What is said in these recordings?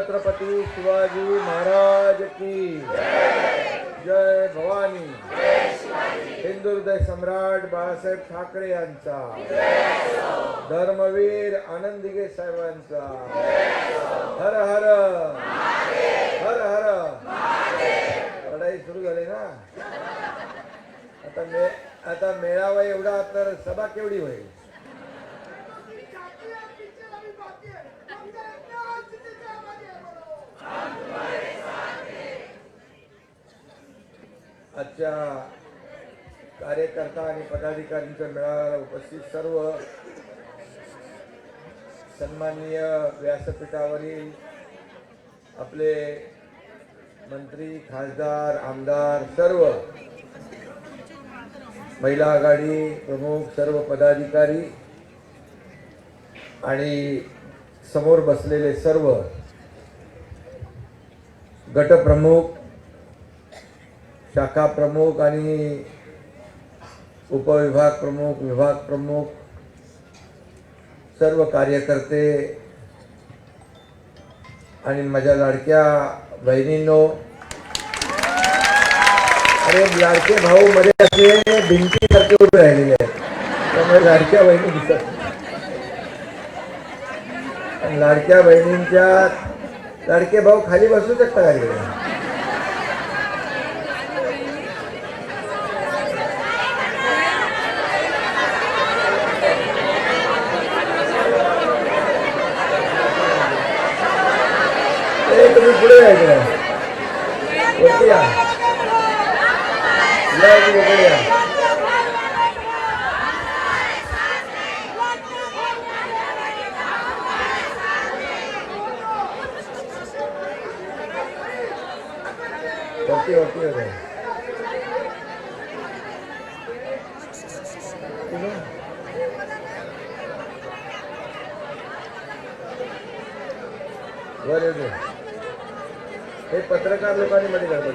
छत्रपती शिवाजी महाराज की जय भवानी. हिंदू हृदय सम्राट बाळासाहेब ठाकरे यांचा, धर्मवीर आनंद दिघे साहेबांचा. हर हर हर हर. लढाई सुरू झाली ना. आता मेळावा एवढा तर सभा केवढी होईल. आजच्या कार्यकर्ता आणि पदाधिकाऱ्यांच्या मेळाव्याला उपस्थित सर्व सन्माननीय व्यासपीठावरील आपले मंत्री, खासदार, आमदार, सर्व महिला आघाडी प्रमुख, सर्व पदाधिकारी आणि समोर बसलेले सर्व गटप्रमुख, शाखा प्रमुख आणि उपविभाग प्रमुख, विभाग प्रमुख, सर्व कार्यकर्ते आणि माझ्या लाडक्या बहिणींनो. अरे लाडके भाऊ मध्ये असे भिंतीसारखे उभे राहिलेले आहेत, त्यामुळे लाडक्या बहिणी दिसत. लाडक्या बहिणींच्या लाडके भाऊ खाली बसू शकता का? तुम्ही पुढे यायचं वरती या, वगैरे या. वरती वरती वगैरे वर येऊ. हे पत्रकार लोकांनी मध्ये गडबड.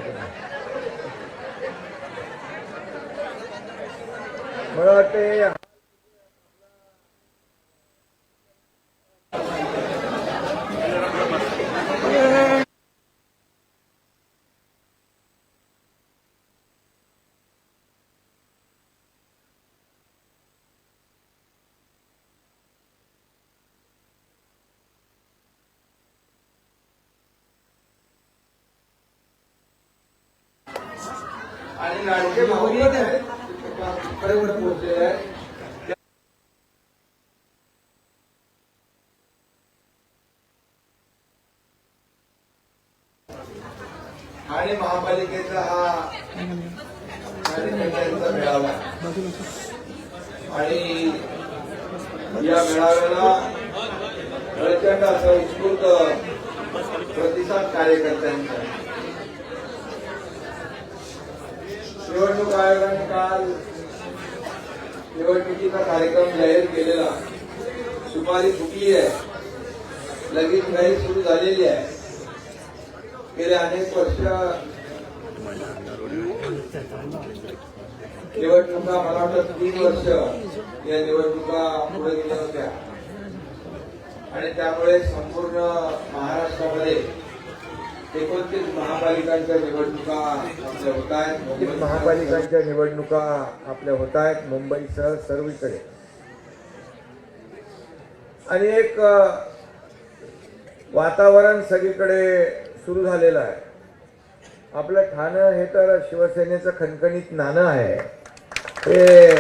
मला वाटते आणि लाडके भाऊ बरोबर पोहोचलेले आहे. आणि महापालिकेचा हा कार्यकर्त्यांचा मेळावा आणि या मेळाव्याला प्रचंड असा उत्स्फूर्त प्रतिसाद कार्यकर्त्यांचा. निवडणूक आयोगाने काल निवडणुकीचा कार्यक्रम जाहीर केलेला. सुपारी फुटली आहे, लगेच घाई सुरू झालेली आहे. गेले अनेक वर्ष निवडणुका, मला वाटतं 3 वर्ष या निवडणुका पुढे गेल्या होत्या आणि त्यामुळे संपूर्ण महाराष्ट्रामध्ये 29 महापालिकांच्या निवडणुका आपल्या होत आहेत. महापालिकांच्या निवडणुका आपल्या होत आहेत मुंबईसह सर्वीकडे. आणि एक वातावरण सगळीकडे सुरू झालेलं आहे. आपलं ठाणं हे तर शिवसेनेचं खणखणीत नाणं आहे. हे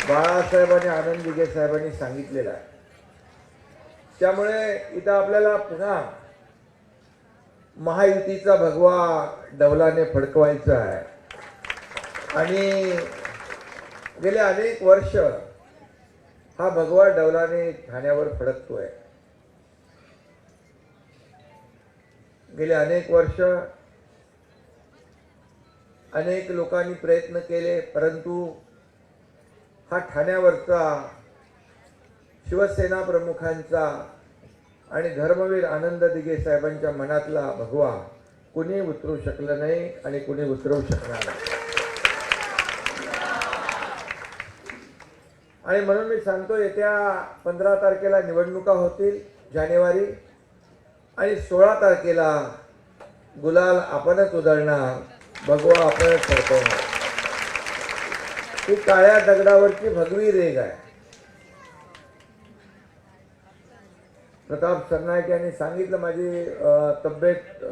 बाळासाहेब आणि आनंद दिघे साहेबांनी सांगितलेलं आहे. त्यामुळे इथं आपल्याला पुन्हा महायुतीचा भगवा डौलाने फडकवायचा आहे. आणि गेले अनेक वर्ष हा भगवा डौलाने ठाण्यावर फडकतोय. गेले अनेक वर्ष अनेक लोकांनी प्रयत्न केले, परंतु हा ठाण्यावरचा शिवसेना प्रमुखांचा आणि धर्मवीर आनंद दिघे साहेबांच्या मनातला भगवा कुणी उतरू शकलं नाही आणि कुणी उतरवू शकणार नाही. आणि म्हणून मी सांगतो, येत्या 15 तारखेला निवडणुका होतील जानेवारी. आणि 16 तारखेला गुलाल आपणच उधळणार, भगवा आपणच फडकवणार. ही काळ्या दगडावरची भगवी रेघ आहे. प्रताप सरनाईक यांनी सांगितलं, माझी तब्येत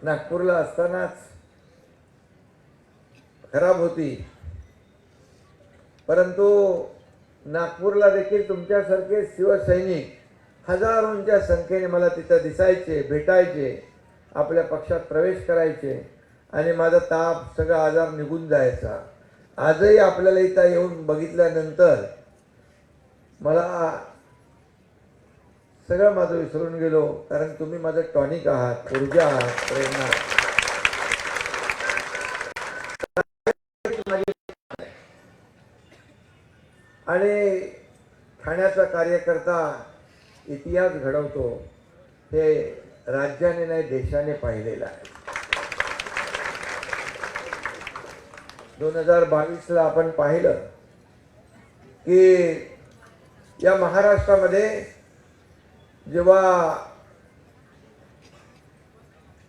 नागपूरला असतानाच खराब होती, परंतु नागपूरला देखील तुमच्यासारखे शिवसैनिक हजारोंच्या संख्येने मला तिथं दिसायचे, भेटायचे, आपल्या पक्षात प्रवेश करायचे आणि माझा ताप सगळा आजार निघून जायचा. आजही आपल्याला इथं येऊन बघितल्यानंतर मला सगळं माझं विसरून गेलो, कारण तुम्ही माझं टॉनिक आहात, ऊर्जा आहात, प्रेरणा. आणि ठाण्याचा कार्यकर्ता इतिहास घडवतो हे राज्याने नाही देशाने पाहिलेलं आहे. 2022ला आपण पाहिलं की या महाराष्ट्रामध्ये जेव्हा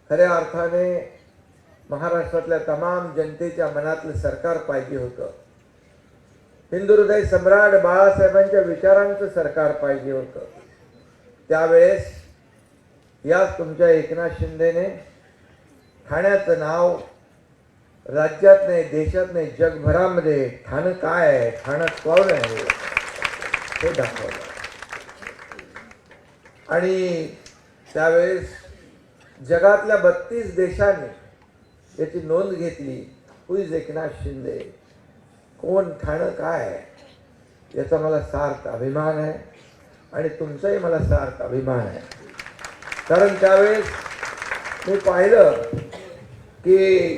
खऱ्या अर्थाने महाराष्ट्रातल्या तमाम जनतेच्या मनातलं सरकार पाहिजे होतं, हिंदू हृदय सम्राट बाळासाहेबांच्या विचारांचं सरकार पाहिजे होतं, त्यावेळेस याच तुमच्या एकनाथ शिंदेने ठाण्याचं नाव राज्यात नाही, देशात नाही, जगभरामध्ये ठाणं काय आहे, ठाणं कोण आहे हे दाखवलं. आणि त्यावेळेस जगातल्या 32 देशांनी याची नोंद घेतली. हु इज एकनाथ शिंदे, कोण, ठाणं काय आहे, याचा मला सार्थ अभिमान आहे आणि तुमचाही मला सार्थ अभिमान आहे. कारण त्यावेळेस मी पाहिलं की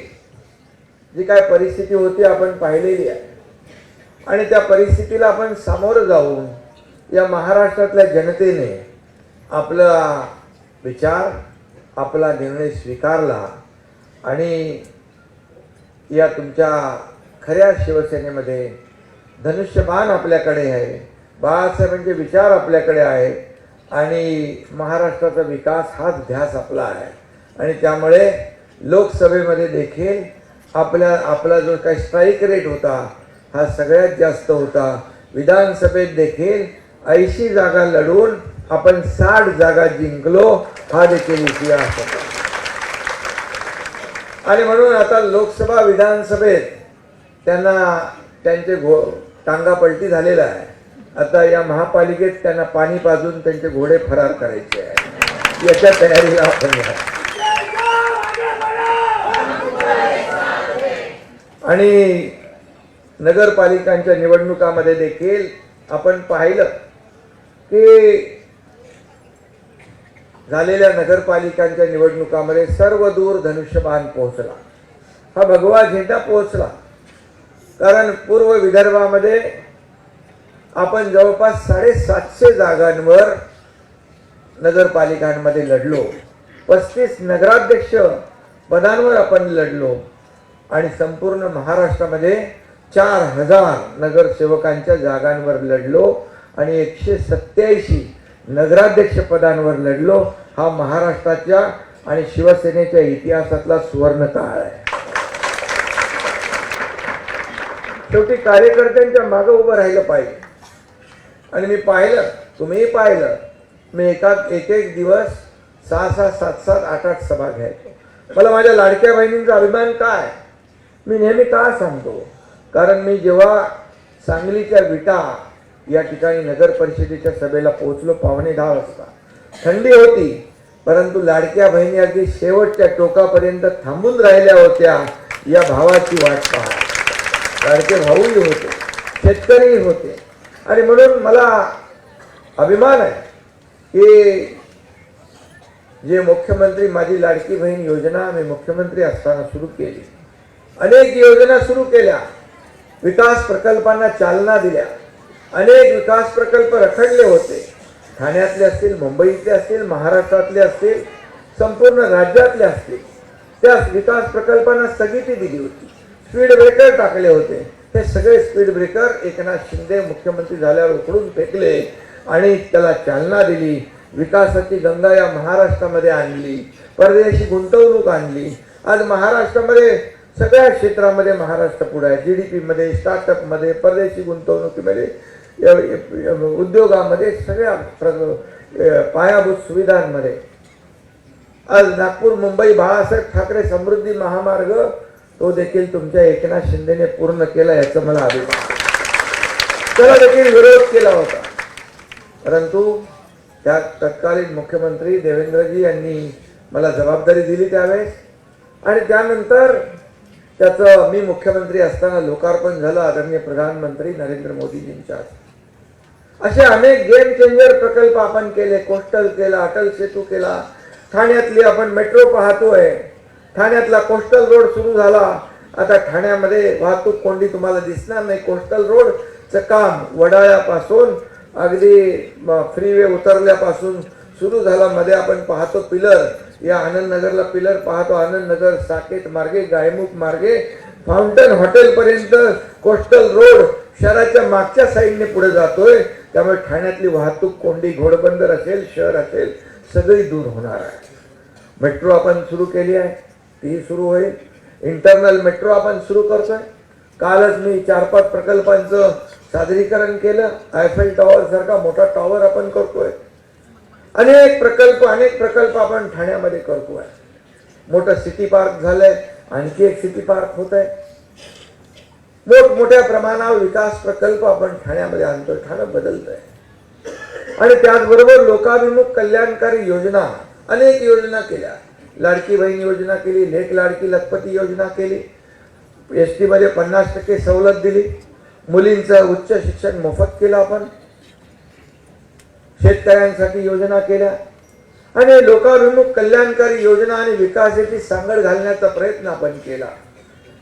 जी काय परिस्थिती होती आपण पाहिलेली आहे आणि त्या परिस्थितीला आपण सामोरं जाऊन या महाराष्ट्रातल्या जनतेने आपला विचार, आपला निर्णय स्वीकारला आणि या तुमच्या खऱ्या शिवसेनेमध्ये धनुष्यबाण आपल्याकडे आहे, बाळासाहेबांचे विचार आपल्याकडे आहेत आणि महाराष्ट्राचा विकास हाच ध्यास आपला आहे. आणि त्यामुळे लोकसभेमध्ये देखील आपला जो काही स्ट्राईक रेट होता हा सगळ्यात जास्त होता. विधानसभेत देखील 80 जागा लढून आपण 60 जागा जिंकलो, हा देखील इतिहास होता. आणि म्हणून आता लोकसभा विधानसभेत त्यांना त्यांचे टांगा पलटी झालेला आहे. आता या महापालिकेत त्यांना पाणी पाजून त्यांचे घोडे फरार करायचे आहे, याच्या तयारीला आपण आहे. आणि नगरपालिकांच्या निवडणुकामध्ये देखील आपण पाहिलं की झालेल्या नगरपालिकांच्या निवडणुकामध्ये सर्व दूर धनुष्यबाण पोहोचला, हा भगवा झेंडा पोहोचला. कारण पूर्व विदर्भामध्ये आपण जवळपास 750 जागांवर नगरपालिकांमध्ये लढलो, 35 नगराध्यक्ष पदांवर आपण लढलो आणि संपूर्ण महाराष्ट्रामध्ये 4000 नगरसेवकांच्या जागांवर लढलो आणि 187 नगराध्यक्ष पदांवर लढलो. हा महाराष्ट्राच्या आणि शिवसेनेच्या इतिहासातला सुवर्ण काळ आहे. शेवटी कार्यकर्त्यांच्या मागे उभं राहिलं पाहिजे. आणि मी पाहिलं, तुम्हीही पाहिलं, मी एक एक दिवस 6-6, 7-7, 8-8 सभा घ्यायचो. मला माझ्या लाडक्या बहिणींचा अभिमान काय, मी नेहमी का सांगतो, कारण मी जेव्हा सांगलीच्या विटा या ठिकाणी नगर परिषदेच्या सभेला पोहोचलो 9:15 वाजता, थंडी होती, परंतु लाडक्या बहिणी अगदी शेवटच्या टोकापर्यंत थांबून राहिल्या होत्या या भावाची वाट पाहत. लाडके भाऊही होते, शेतकरीही होते. आणि म्हणून मला अभिमान आहे की जे मुख्यमंत्री माझी लाडकी बहीण योजना मी मुख्यमंत्री असताना सुरू केली, अनेक योजना सुरू केल्या, विकास प्रकल्पांना चालना दिल्या, अनेक विकास प्रकल्प रखडले होते, ठाण्यातले असतील, मुंबईतले असतील, महाराष्ट्रातले असतील, संपूर्ण राज्यातले असतील, त्या विकास प्रकल्पांना स्थगिती दिली होती, स्पीड ब्रेकर टाकले होते. हे सगळे स्पीड ब्रेकर एकनाथ शिंदे मुख्यमंत्री झाल्यावर उखडून फेकले आणि त्याला चालना दिली. विकासाची गंगा या महाराष्ट्रामध्ये आणली, परदेशी गुंतवणूक आणली. आज महाराष्ट्रामध्ये सगळ्या क्षेत्रामध्ये महाराष्ट्र पुढे आहे. GDP मध्ये, स्टार्टअप मध्ये, परदेशी गुंतवणुकीमध्ये, उद्योगामध्ये, सगळ्या पायाभूत सुविधांमध्ये. आज नागपूर मुंबई बाळासाहेब ठाकरे समृद्धी महामार्ग तो देखील तुमच्या एकनाथ शिंदेने पूर्ण केला, याचं मला अभिमान आहे. त्याला देखील विरोध केला होता, परंतु त्या तत्कालीन मुख्यमंत्री देवेंद्रजी यांनी मला जबाबदारी दिली त्यावेळेस, आणि त्यानंतर त्याचं मी मुख्यमंत्री असताना लोकार्पण झालं आदरणीय प्रधानमंत्री नरेंद्र मोदीजींच्या. असे अनेक गेम चेंजर प्रकल्प आपण केले. कोस्टल केला, अटल सेतू केला, ठाण्यातली आपण मेट्रो पाहतोय, ठाण्यातला कोस्टल रोड सुरू झाला. आता ठाण्यामध्ये वाहतूक कोंडी तुम्हाला दिसणार नाही. कोस्टल रोडचं काम वडाळ्यापासून अगदी फ्रीवे उतरल्यापासून सुरू झाला. मध्ये आपण पाहतो पिलर, या आनंदनगरला पिलर पाहतो, आनंदनगर साकेत मार्गे, गायमुख मार्गे, फाउंटन हॉटेल पर्यंत कोस्टल रोड शहराच्या मागच्या साईडने पुढे जातोय. त्यामुळे ठाण्यातली वाहतूक कोंडी, घोडबंदर असेल, शहर असेल, सगळी दूर होणार आहे. मेट्रो आपण सुरू केली आहे, ती सुरू होईल. इंटरनल मेट्रो आपण सुरू करतोय. कालच मी 4-5 प्रकल्पांचं सादरीकरण केलं. आयफेल टॉवर सारखा मोठा टॉवर आपण करतोय. अनेक प्रकल्प आपण ठाण्यामध्ये करतोय. मोठं सिटी पार्क झालंय, आणखी एक सिटी पार्क होत आहे. मोठमोठ्या प्रमाणावर विकास प्रकल्प आपण ठाण्यामध्ये आणतोय. ठाणं बदलतंय. आणि त्याचबरोबर लोकाभिमुख कल्याणकारी योजना, अनेक योजना केल्या. लाडकी बहीण योजना केली, लेक लाडकी लखपती योजना केली, ST मध्ये 50% सवलत दिली, मुलींचं उच्च शिक्षण मोफत केलं आपण, शेतकऱ्यांसाठी योजना केल्या, आणि लोकाभिमुख कल्याणकारी योजना आणि विकासाची सांगड घालण्याचा प्रयत्न आपण केला.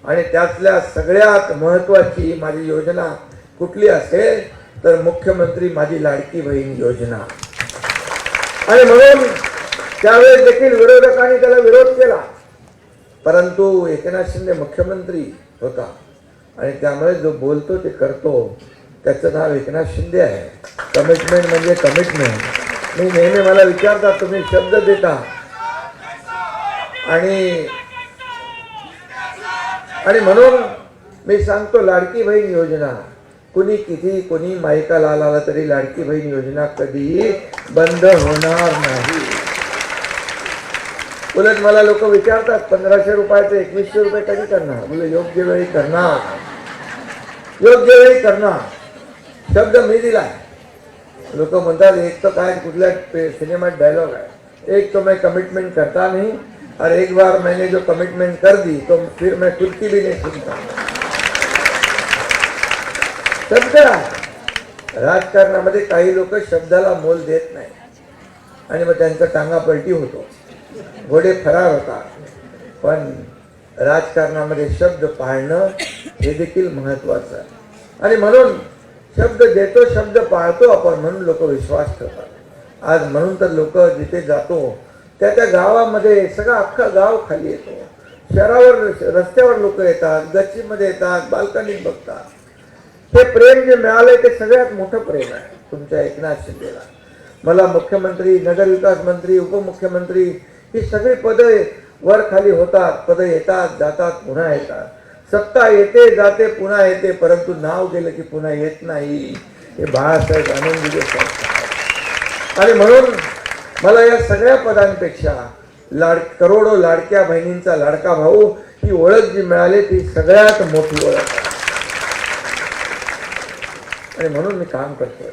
आणि त्यातल्या सगळ्यात महत्वाची माझी योजना कुठली असेल तर मुख्यमंत्री माझी लाडकी बहीण योजना. आणि म्हणून त्यावेळेस देखील विरोधकांनी त्याला विरोध केला, परंतु एकनाथ शिंदे मुख्यमंत्री होता आणि त्यामुळे जो बोलतो ते करतो, त्याचं नाव एकनाथ शिंदे आहे. कमिटमेंट म्हणजे कमिटमेंट. मी नेहमी मला विचारतात तुम्ही शब्द देता, आणि म्हणून मी सांगतो लाडकी बहीण योजना कुणी किती कोणी मायकाला आला तरी लाडकी बहीण योजना कधीही बंद होणार नाही. उलट मला लोक विचारतात 1500 रुपयाचे 2100 रुपये कधी करणार. बोले योग्य वेळी करणार, योग्य वेळी करणार. शब्द मी दिला. लोक म्हणतात एक तो काय कुठल्या सिनेमात डायलॉग आहे, एक तो मैं कमिटमेंट करता नहीं और एक बार मैंने जो कमिटमेंट कर दी तो फिर मैं खुद की भी नहीं सुनता. शब्द राजकारणामध्ये काही लोक शब्दाला मोल देत नाही आणि मग त्यांचा टांगा पलटी होतो, घोडे फरार होतात. पण राजकारणामध्ये शब्द पाळणं हे देखील महत्वाचं आहे. आणि म्हणून शब्द देतो, शब्द पाळतो आपण, म्हणून लोक विश्वास ठेवतात. आज म्हणून तर लोक जिथे जातो त्या गावामध्ये सगळं अख्खा गाव खाली येतो. शहरावर रस्त्यावर लोक येतात, गच्चीमध्ये येतात, बाल्कनीत बघतात. हे प्रेम जे मिळालंय ते सगळ्यात मोठं प्रेम आहे तुमच्या एकनाथ शिंदेला. मला मुख्यमंत्री, नगरविकास मंत्री, उपमुख्यमंत्री ही सगळी पदं वर खाली होतात. पदं येतात जातात, पुन्हा येतात. सत्ता येते जाते, पुन्हा येते, परंतु नाव गेलं की पुन्हा येत नाही. हे बाळासाहेब आनंदीचे संस्कार. आणि म्हणून मला या सगळ्या पदांपेक्षा करोडो लाडक्या बहिणींचा लाडका भाऊ ही ओळख जी मिळाली ती सगळ्यात मोठी ओळख आहे. आणि म्हणून मी काम करतोय.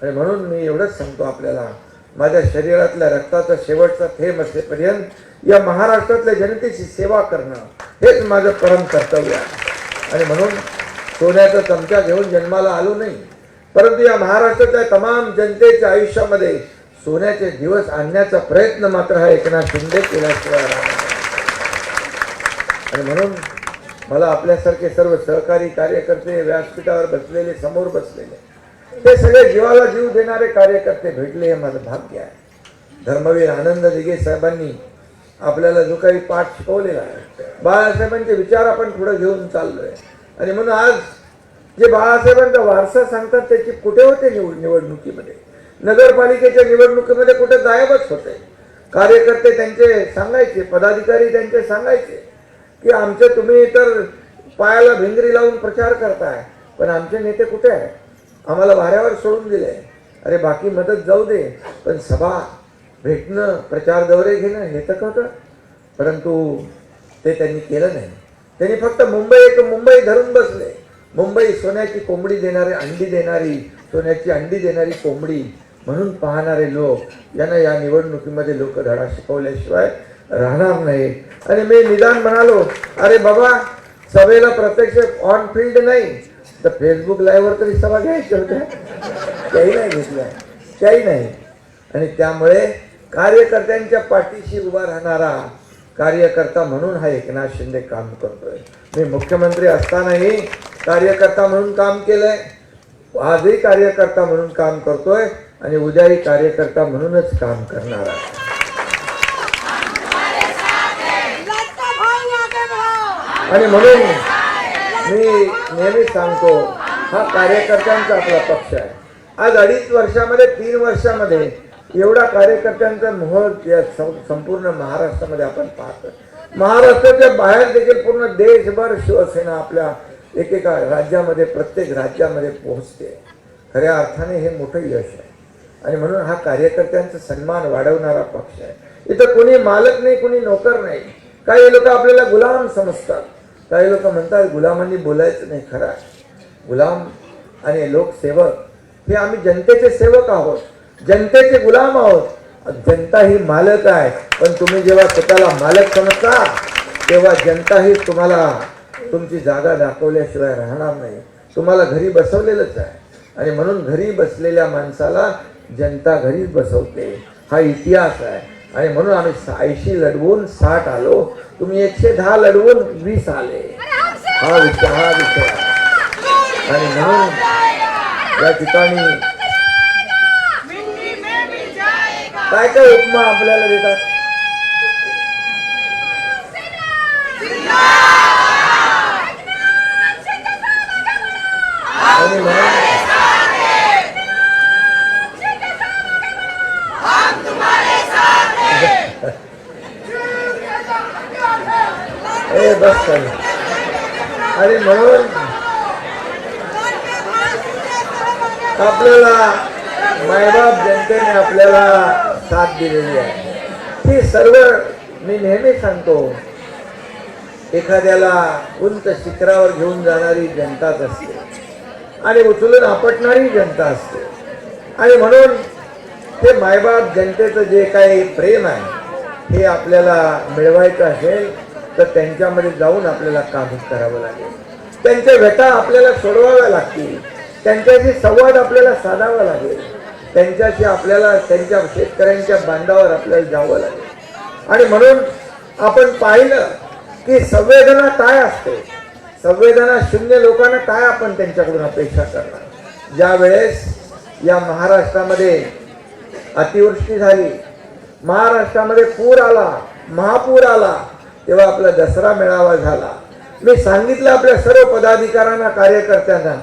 आणि म्हणून मी एवढंच सांगतो आपल्याला, माझ्या शरीरातल्या रक्ताचा शेवटचा थेंब असेपर्यंत या महाराष्ट्रातल्या जनतेची सेवा करणं हेच माझं परम कर्तव्य आहे. आणि म्हणून सोन्याचा चमचा घेऊन जन्माला आलो नाही, परंतु या महाराष्ट्रातल्या तमाम जनतेच्या आयुष्यामध्ये सोन्याचे दिवस आणण्याचा प्रयत्न मात्र हा एकनाथ शिंदे केल्याशिवाय. आणि म्हणून मला आपल्यासारखे सर्व सहकारी कार्यकर्ते, व्यासपीठावर बसलेले, समोर बसलेले, ते सगळे जीवाला जीव देणारे कार्यकर्ते भेटले, हे माझं भाग्य आहे. धर्मवीर आनंद दिघे साहेबांनी आपल्याला जो काही पाठ शिकवलेला आहे, बाळासाहेबांचे विचार आपण पुढे घेऊन चाललोय. आणि म्हणून आज जे बाळासाहेबांचा वारसा सांगतात त्याची कुठे होते निवडणुकीमध्ये, नगरपालिकेच्या निवडणुकीमध्ये कुठे गायबच होते. कार्यकर्ते त्यांचे सांगायचे, पदाधिकारी त्यांचे सांगायचे की आमचे तुम्ही तर पायाला भिंगरी लावून प्रचार करताय, पण आमचे नेते कुठे आहे? आम्हाला वाऱ्यावर सोडून दिले. अरे बाकी मदत जाऊ दे, पण सभा भेटणं, प्रचार दौरे घेणं हे तर होतं. परंतु ते त्यांनी केलं नाही. त्यांनी फक्त मुंबई धरून बसले. मुंबई सोन्याची कोंबडी देणारी, अंडी देणारी, सोन्याची अंडी देणारी कोंबडी म्हणून पाहणारे लोक यांना या निवडणुकीमध्ये लोक धडा शिकवल्याशिवाय राहणार नाही. आणि मी निदान म्हणालो, अरे बाबा सभेला प्रत्यक्ष ऑन फील्ड नाही तर फेसबुक लाईव्हवर तरी सभा घ्यायच्या होत्या. त्याही नाही घेतल्या, त्याही नाही. आणि त्यामुळे कार्यकर्त्यांच्या पाठीशी उभा राहणारा कार्यकर्ता म्हणून हा एकनाथ शिंदे काम करतोय. मी मुख्यमंत्री असतानाही कार्यकर्ता म्हणून काम केलंय, आजही कार्यकर्ता म्हणून काम करतोय आणि उद्याही कार्यकर्ता म्हणूनच काम करणार आहे. आणि म्हणून मी नेहमी सांगतो, हा कार्यकर्त्यांचा आपला पक्ष आहे. आज 2.5 वर्षामध्ये 3 वर्षामध्ये एवढा कार्यकर्त्यांचा मोह या संपूर्ण महाराष्ट्रामध्ये आपण पाहतो. महाराष्ट्राच्या बाहेर देखील पूर्ण देशभर शिवसेना आपल्या एकेका राज्यामध्ये, प्रत्येक राज्यामध्ये पोहोचते. खऱ्या अर्थाने हे मोठं यश आहे. आणि म्हणून हा कार्यकर्त्यांचा सन्मान वाढवणारा पक्ष आहे. इथं कोणी मालक नाही, कोणी नोकर नाही. काही लोक आपल्याला गुलाम समजतात. काही लोक म्हणतात गुलामांनी बोलायचं नाही. खरं आहे, गुलाम आणि लोकसेवक हे आम्ही जनतेचे सेवक आहोत, जनतेचे गुलाम आहोत. जनता ही मालक आहे. पण तुम्ही जेव्हा स्वतःला मालक समजता तेव्हा जनता ही तुम्हाला तुमची जागा दाखवल्याशिवाय राहणार नाही. तुम्हाला घरी बसवलेलंच आहे. आणि म्हणून घरी बसलेल्या माणसाला जनता घरीच बसवते, हा इतिहास आहे. आणि म्हणून आम्ही 80 लढवून 60 आलो, तुम्ही 110 लढवून 20 आले. हा विषय आहे. आणि म्हणून या ठिकाणी काय काय उपमा आपल्याला देतात. आणि म्हणून बस कर. आणि म्हणून आपल्याला मायबाप जनतेने आपल्याला साथ दिलेली आहे. ही सर्व मी नेहमी सांगतो, एखाद्याला उंच शिखरावर घेऊन जाणारी जनताच असते आणि उचलून आपटणारी जनता असते. आणि म्हणून हे मायबाप जनतेचं जे काही प्रेम आहे हे आपल्याला मिळवायचं असेल तर त्यांच्यामध्ये जाऊन आपल्याला काम करावं लागेल. त्यांच्या व्यथा आपल्याला सोडवाव्या लागतील. त्यांच्याशी संवाद आपल्याला साधावा लागेल. त्यांच्याशी आपल्याला त्यांच्या शेतकऱ्यांच्या बांधावर आपल्याला जावं लागेल. आणि म्हणून आपण पाहिलं की संवेदना काय असते. संवेदना शून्य लोकांना काय आपण त्यांच्याकडून अपेक्षा करणार. ज्या वेळेस या महाराष्ट्रामध्ये अतिवृष्टी झाली, महाराष्ट्रामध्ये पूर आला, महापूर आला, तेव्हा आपला दसरा मेळावा झाला. मी सांगितलं आपल्या सर्व पदाधिकाऱ्यांना, कार्यकर्त्यांना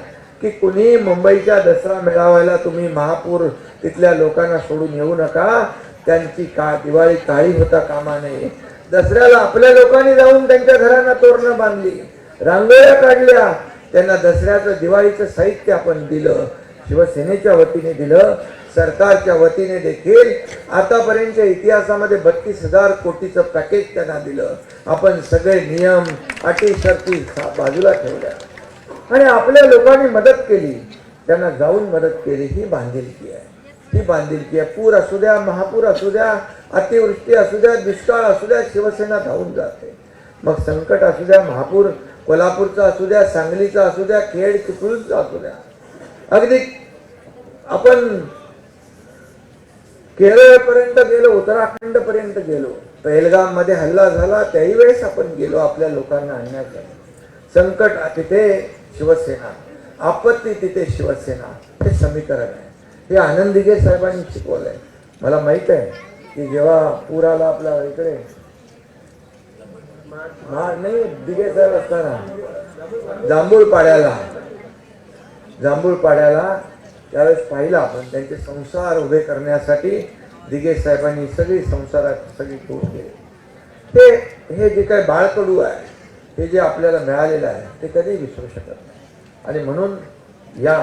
की कुणी मुंबईच्या दसरा मेळाव्याला तुम्ही महापूर तिथल्या लोकांना सोडून येऊ नका. त्यांची दिवाळी काळी होता कामा नये. दसऱ्याला आपल्या लोकांनी जाऊन त्यांच्या घरांना तोरणं बांधली, रांगोळ्या काढल्या, त्यांना दसऱ्याचं दिवाळीचं साहित्य आपण दिलं. शिवसेनेच्या वतीने दिलं, सरकारच्या वतीने देखील आतापर्यंतच्या इतिहासामध्ये 32,000 कोटीचं पॅकेज त्यांना दिलं. आपण सगळे नियम, अटी, शर्ती बाजूला ठेवल्या आणि आपल्या लोकांनी मदत केली, त्यांना जाऊन मदत केली. ही बांधिलकी आहे, ही बांधिलकी आहे. पूर असू द्या, महापूर असू द्या, अतिवृष्टी असू द्या, दुष्काळ असू द्या, शिवसेना धावून जाते. मग संकट असू द्या, महापूर कोल्हापूरचा असू द्या, सांगलीचा असू द्या, खेड चिपळूणचा असू द्या, अगदी आपण केरळपर्यंत गेलो, उत्तराखंड पर्यंत गेलो. पहलगाम मध्ये हल्ला झाला त्याही वेळेस आपण गेलो आपल्या लोकांना आणण्यासाठी. संकट तिथे शिवसेना, आपत्ती तिथे शिवसेना, हे समीकरण आहे. हे आनंद दिघे साहेबांनी शिकवलंय. मला माहित आहे की जेव्हा पूर आला आपल्या इकडे, नाही दिघे साहेब असताना जांभूळपाड्याला त्यावेळेस पाहिलं आपण त्यांचे संसार उभे करण्यासाठी दिघे साहेबांनी सगळी संसारात सगळी तोड केली. हे जे काही बाळकडू आहे, हे जे आपल्याला मिळालेलं आहे ते कधी विसरू शकत नाही. आणि म्हणून या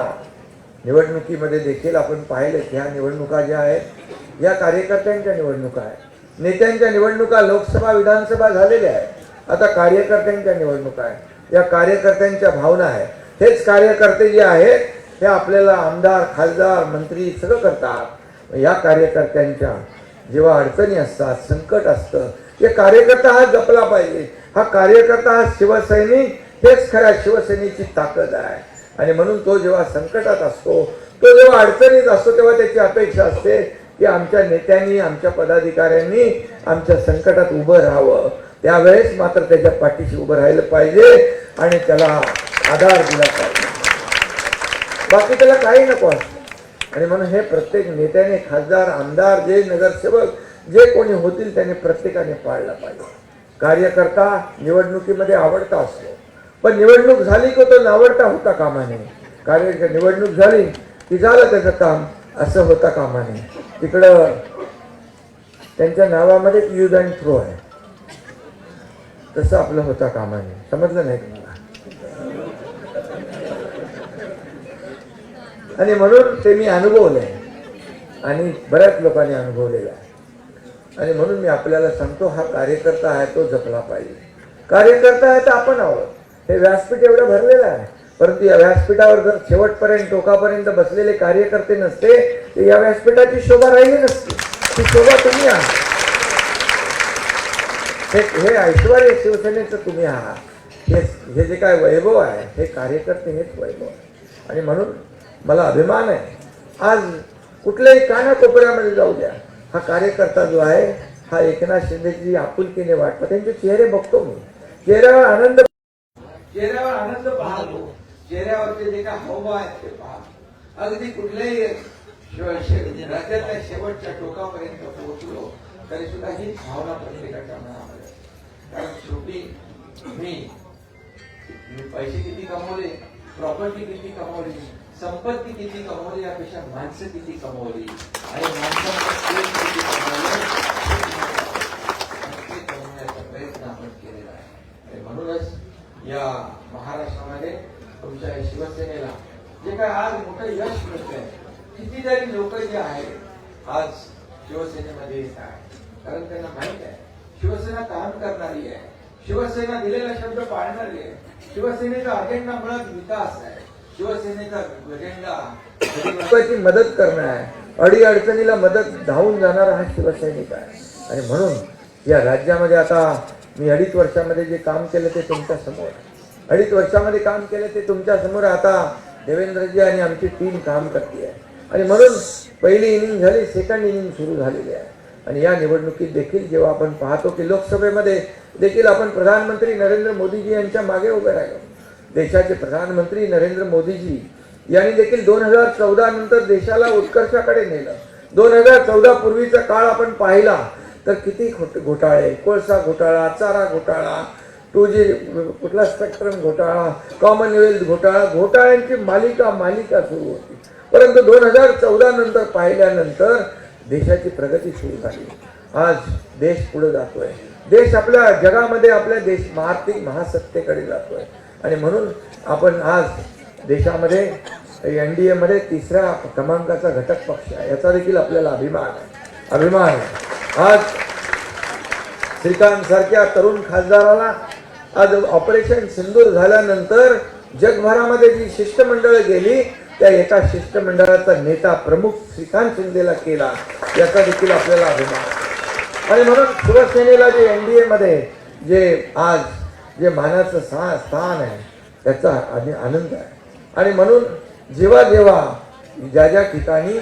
निवडणुकीमध्ये देखील आपण पाहिलं की ह्या निवडणुका ज्या आहेत या कार्यकर्त्यांच्या निवडणुका आहेत. नेत्यांच्या निवडणुका लोकसभा विधानसभा झालेल्या आहेत. आता कार्यकर्त्यांच्या निवडणुका आहेत. या कार्यकर्त्यांच्या भावना आहेत. हेच कार्यकर्ते जे आहेत हे आपल्याला आमदार खासदार मंत्री सगळं करतात. या कार्यकर्त्यांच्या जेव्हा अडचणी असतात, संकट असतं, हे कार्यकर्ता हा जपला पाहिजे. हा कार्यकर्ता हा शिवसैनिक, हेच खऱ्या शिवसेनेची ताकद आहे. आणि म्हणून तो जेव्हा संकटात असतो, तो जेव्हा अडचणीत असतो, तेव्हा त्याची अपेक्षा असते की आमच्या नेत्यांनी आमच्या पदाधिकाऱ्यांनी आमच्या संकटात उभं राहावं. त्यावेळेस मात्र त्याच्या पाठीशी उभं राहिलं पाहिजे आणि त्याला आधार दिला पाहिजे. बाकी त्याला काही नको असतं. आणि म्हणून हे प्रत्येक नेत्याने खासदार आमदार जे नगरसेवक जे कोणी होतील त्याने प्रत्येकाने पाळलं पाहिजे. कार्यकर्ता निवडणुकीमध्ये आवडता असतो, पण निवडणूक झाली की तो नावडता होता कामा नये. निवडणूक झाली की झालं त्याचं काम असं होता कामा नये. तिकडं त्यांच्या नावामध्ये यूज अँड थ्रो आहे, तसं आपलं होता कामा नये. समजलं नाही तुम्हाला? आणि म्हणून ते मी अनुभवलंय आणि बऱ्याच लोकांनी अनुभवलेलं आहे. आणि म्हणून मी आपल्याला सांगतो, हा कार्यकर्ता आहे तो जपला पाहिजे. कार्यकर्ता आहे तर आपण आहोत. हे व्यासपीठ एवढं भरलेलं आहे, परंतु या व्यासपीठावर जर शेवटपर्यंत टोकापर्यंत बसलेले कार्यकर्ते नसते तर या व्यासपीठाची शोभा राहिली नसती. ती शोभा तुम्ही आहात. हे ऐश्वर शिवसेनेचं तुम्ही आहात. हे जे काय वैभव आहे हे कार्यकर्ते हेच वैभव आहे. आणि म्हणून मला अभिमान आहे. आज कुठल्याही कानाकोपऱ्यामध्ये जाऊ द्या, हा कार्यकर्ता जो आहे हा एकनाथ शिंदेची आपुलकीने वाटतो. त्यांचे चेहरे बघतो मी, चेहऱ्यावर आनंद पाहतो. चेहऱ्यावरचे जे काय हावभाव आहेत ते पहा. अगदी कुठल्याही राज्यातल्या शेवटच्या टोकापर्यंत पोहोचलो तरी सुद्धा ही भावना प्रत्येकाच्या मनामध्ये. कारण शेवटी मी पैसे किती कमवले, प्रॉपर्टी किती कमवली, संपत्ती किती कमवली यापेक्षा माणसं किती कमवली आणि माणसांचा किती कमवण्याचा प्रयत्न आपण केलेला आहे. आणि म्हणूनच या महाराष्ट्रामध्ये तुमच्या शिवसेनेला जे काय आज मोठं यश मिळतंय, कितीतरी लोक जे आहेत आज शिवसेनेमध्ये येत आहेत, कारण त्यांना माहित आहे शिवसेना काम करणारी आहे, शिवसेना दिलेला शब्द पाळणारी आहे, शिवसेनेचा अजेंडा मुळात विकास आहे, शिवसेनेचा अजेंडा मदत करणं आहे, अडी अडचणीला मदत धावून जाणारा हा शिवसैनिक आहे. आणि म्हणून या राज्यामध्ये आता मी 2.5 वर्षामध्ये जे काम केलं ते तुमच्या समोर, 2.5 वर्षामध्ये काम केलं ते तुमच्या समोर आता देवेंद्रजी आणि आमची टीम काम करते आहे. आणि म्हणून पहिली इनिंग झाली, सेकंड इनिंग सुरू झालेली आहे. आणि या निवडणुकीत देखील जेव्हा आपण पाहतो की लोकसभेमध्ये देखील आपण प्रधानमंत्री नरेंद्र मोदीजी यांच्या मागे उभे राहिलो. देशाचे प्रधानमंत्री नरेंद्र मोदीजी यांनी देखील 2014 नंतर देशाला उत्कर्षाकडे नेलं. 2014 पूर्वीचा काळ आपण पाहिला तर किती घोटाळे, कोळसा घोटाळा, चारा घोटाळा, 2G कुठला स्पेक्ट्रम घोटाळा, कॉमनवेल्थ घोटाळा, घोटाळ्यांची मालिका सुरू होती. परंतु 2014 नंतर पाहिल्यानंतर देशाची प्रगती सुरू झाली. आज देश पुढे जातोय. देश आपल्या जगामध्ये आपल्या आर्थिक महासत्तेकडे जातोय. आणि म्हणून आपण आज देशामध्ये NDA मध्ये 3ऱ्या क्रमांकाचा घटक पक्ष आहे, याचा देखील आपल्याला अभिमान आहे. आज श्रीकांत सारख्या तरुण खासदाराला आज ऑपरेशन सिंदूर झाल्यानंतर जगभरामध्ये जी शिष्टमंडळ गेली त्या एका शिष्टमंडळाचा नेता प्रमुख श्रीकांत शिंदेला केला, याचा देखील आपल्याला अभिमान आहे. आणि म्हणून शिवसेनेला जे NDA मध्ये जे आज जे मानाचं स्थान आहे त्याचा आनंद आहे. आणि म्हणून जेव्हा ज्या ठिकाणी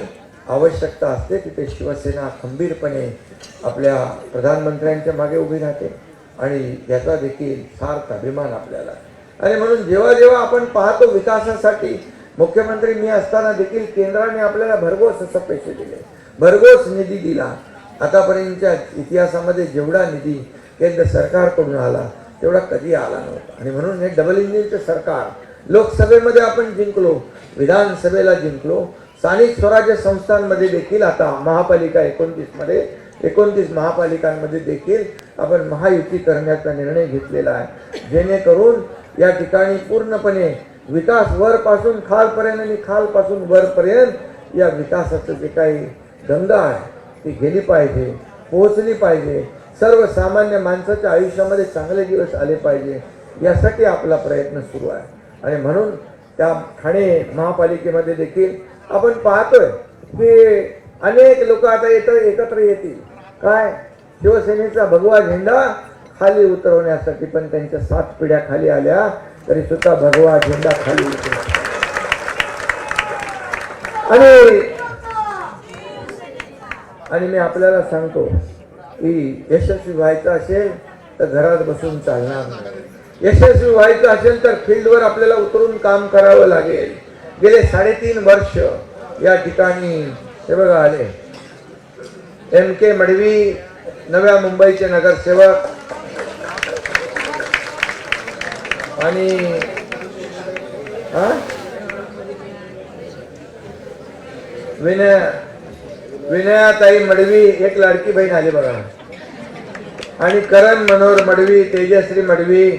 आवश्यकता असते तिथे शिवसेना खंबीरपणे आपल्या प्रधानमंत्र्यांच्या मागे उभी राहते आणि याचा देखील सार्थ अभिमान आपल्याला. आणि म्हणून जेव्हा आपण पाहतो विकासासाठी मुख्यमंत्री मी असताना देखील केंद्राने आपल्याला भरघोस असं पैसे दिले, भरघोस निधी दिला. आतापर्यंतच्या इतिहासामध्ये जेवढा निधी केंद्र सरकारकडून आला तेवढा कधी आला नव्हता. आणि म्हणून हे डबल इंजिनचं सरकार लोकसभेमध्ये आपण जिंकलो, विधानसभेला जिंकलो, स्थानिक स्वराज्य संस्थांमध्ये देखील आता महापालिका 29 मध्ये 29 महापालिकांमध्ये देखील आपण महायुती करण्याचा निर्णय घेतलेला आहे, जेणेकरून या ठिकाणी पूर्णपणे विकास वरपासून खालपर्यंत आणि खालपासून वरपर्यंत या विकासाचं जे काही गंगा आहे ती गेली पाहिजे, पोहोचली पाहिजे, सर्वसामान्य माणसाच्या आयुष्यामध्ये चांगले दिवस आले पाहिजे, यासाठी आपला प्रयत्न सुरू आहे. आणि म्हणून त्या ठाणे महापालिकेमध्ये देखील आपण पाहतोय की अनेक लोक आता एकत्र येतील, काय शिवसेनेचा भगवा झेंडा खाली उतरवण्यासाठी. पण त्यांच्या 7 पिढ्या खाली आल्या तरी सुद्धा भगवा झेंडा खाली उतरला. आणि मी आपल्याला सांगतो की यशस्वी व्हायचं असेल तर घरात बसून चालणार नाही. यशस्वी व्हायचं असेल तर फील्डवर आपल्याला उतरून काम करावं लागेल. गेले 3.5 वर्ष या ठिकाणी हे बघा आले MK मडवी, नव्या मुंबईचे नगरसेवक आणि विनयाताई मडवी, एक लाडकी बहीण आली बघा, आणि करण मनोहर मडवी, तेजश्री मडवी,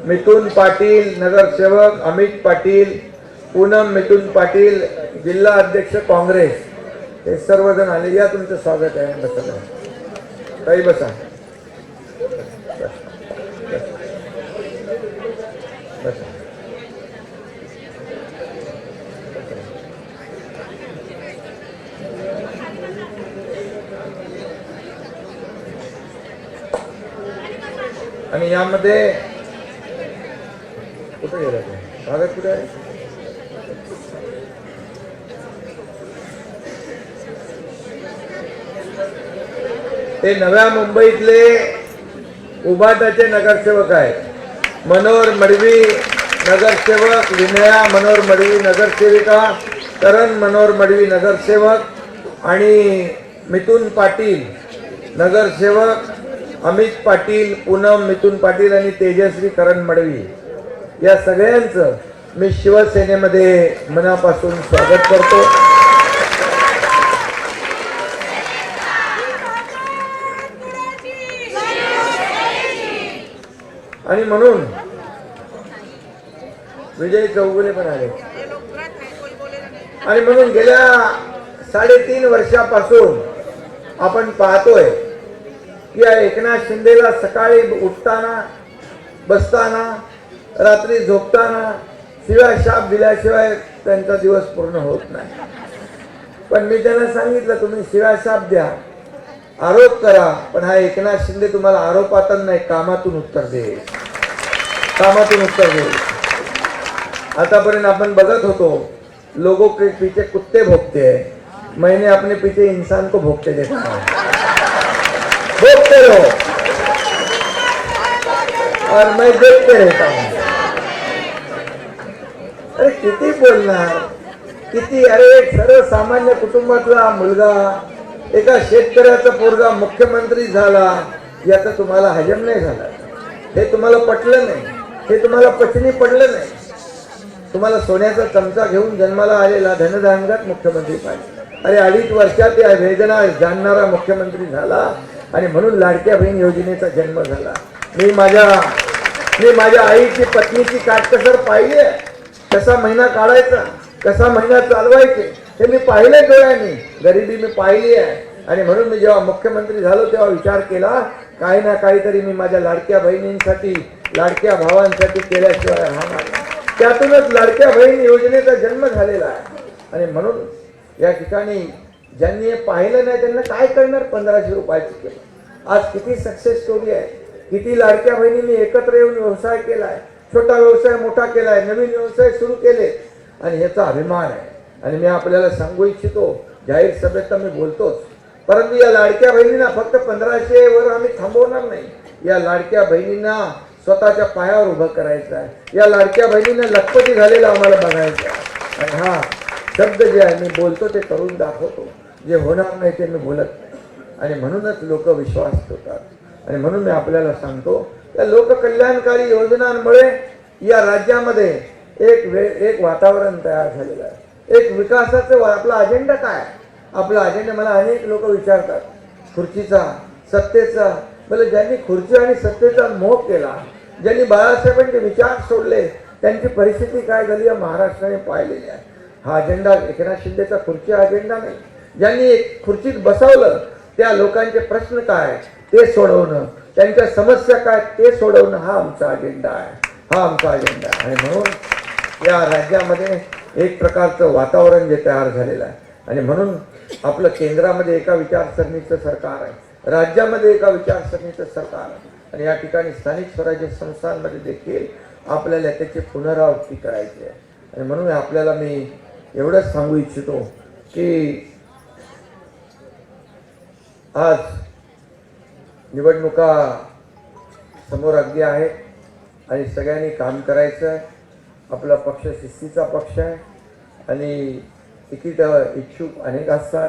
मिथुन पाटील नगरसेवक, अमित पाटील, पूनम मिथुन पाटील जिल्हा अध्यक्ष काँग्रेस, हे सर्वजण आले. या तुमचं स्वागत आहे. बसा काही बसा. आणि यामध्ये कुठे गेला ते कागद, कुठे आहे? ते नव्या मुंबईतले उभाटाचे नगरसेवक आहेत. मनोहर मडवी नगरसेवक, विनया मनोहर मडवी नगरसेविका, करण मनोहर मडवी नगरसेवक आणि मिथुन पाटील नगरसेवक, अमित पाटील, पूनम मिथुन पाटील आणि तेजश्री करण मडवी, या सगळ्यांचं मी शिवसेनेमध्ये मनापासून स्वागत करतो. आणि म्हणून विजय चौगुले पण आले. आणि म्हणून गेल्या 3.5 वर्षापासून आपण पाहतोय की या एकनाथ शिंदेला सकाळी उठताना, बसताना, रात्री झोपताना शिवाय शाप दिल्याशिवाय त्यांचा दिवस पूर्ण होत नाही. पण मी त्यांना सांगितलं, तुम्ही शिवाय शाप द्या, आरोप करा, पण हा एकनाथ शिंदे तुम्हाला आरोपातून नाही, कामातून उत्तर देईल, कामातून उत्तर देईल. आतापर्यंत आपण बघत होतो लोगों के पीछे कुत्ते भोगते हैं, मैंने अपने पीछे इंसान को भोगते देखा है. भोगते रहो और मैं देखते रहता हूँ. अरे किती बोलणार, किती. अरे एक सर्वसामान्य कुटुंबातला मुलगा, एका शेतकऱ्याचा पोरगा मुख्यमंत्री झाला, याचा तुम्हाला हजम नाही झाला, हे तुम्हाला पटलं नाही, हे तुम्हाला पचनी पडलं नाही. तुम्हाला सोन्याचा चमचा घेऊन जन्माला आलेला धनधानगत मुख्यमंत्री पाहिजे. अरे 2.5 वर्षात या वेदना जाणणारा मुख्यमंत्री झाला आणि म्हणून लाडक्या बहीण योजनेचा जन्म झाला. मी माझ्या आईची पत्नीची काटकसर पाहिली आहे, कसा महिना काढायचा, कसा महिना चालवायचे हे मी पाहिले डोळ्यांनी. गरिबी मी पाहिली आहे. आणि म्हणून मी जेव्हा मुख्यमंत्री झालो तेव्हा विचार केला, काही ना काहीतरी मी माझ्या लाडक्या बहिणींसाठी, लाडक्या भावांसाठी केल्याशिवाय राहणार नाही. त्यातूनच लाडक्या बहीण योजनेचा जन्म झालेला आहे. आणि म्हणून या ठिकाणी ज्यांनी पाहिलं नाही त्यांना काय करणार. 1500 रुपयाची केलं. आज किती सक्सेस स्टोरी आहे, किती लाडक्या बहिणींनी एकत्र येऊन व्यवसाय केलाय, छोटा व्यवसाय मोठा केलाय, नवीन व्यवसाय सुरू केले, आणि ह्याचा अभिमान आहे. आणि मी आपल्याला सांगू इच्छितो, जाहीर सभेत तर मी बोलतोच, परंतु या लाडक्या बहिणींना फक्त 1500 वर आम्ही थांबवणार नाही. या लाडक्या बहिणींना स्वतःच्या पायावर उभं करायचं आहे. या लाडक्या बहिणींना लखपती झालेला आम्हाला बघायचं आहे. आणि हा शब्द जे आहे मी बोलतो ते करून दाखवतो, जे होणार नाही ते मी बोलत नाही. आणि म्हणूनच लोक विश्वास ठेवतात. आणि म्हणून मी आपल्याला सांगतो, या लोककल्याणकारी योजनांमुळे या राज्यामध्ये एक वातावरण तयार झालेलं आहे. एक विकासाचं आपला अजेंडा काय? आपला अजेंडा मला अनेक लोक विचारतात, खुर्चीचा, सत्तेचा. मला ज्यांनी खुर्ची आणि सत्तेचा मोह केला, ज्यांनी बाळासाहेबांचे विचार सोडले, त्यांची परिस्थिती काय झाली या महाराष्ट्राने पाहिलेली आहे. हा अजेंडा एकनाथ शिंदेचा खुर्ची अजेंडा नाही. ज्यांनी एक खुर्चीत बसवलं त्या लोकांचे प्रश्न काय ते सोडवणं, त्यांच्या समस्या काय ते सोडवणं, हा आमचा अजेंडा आहे. हा आमचा अजेंडा आहे. आणि म्हणून या राज्यामध्ये एक प्रकारचं वातावरण जे तयार झालेलं आहे. आणि म्हणून आपलं केंद्रामध्ये एका विचारसरणीचं सरकार आहे, राज्यामध्ये एका विचारसरणीचं सरकार आहे. आणि या ठिकाणी स्थानिक स्वराज्य संस्थांमध्ये देखील आपल्याला त्याची पुनरावृत्ती करायची आहे. आणि म्हणून आपल्याला मी एवढंच सांगू इच्छितो की आज निवडणुका समोर अगदी आहेत आणि सगळ्यांनी काम करायचं आहे. आपला पक्ष शिस्तीचा पक्ष आहे आणि तिकीट इच्छुक अनेक असतात,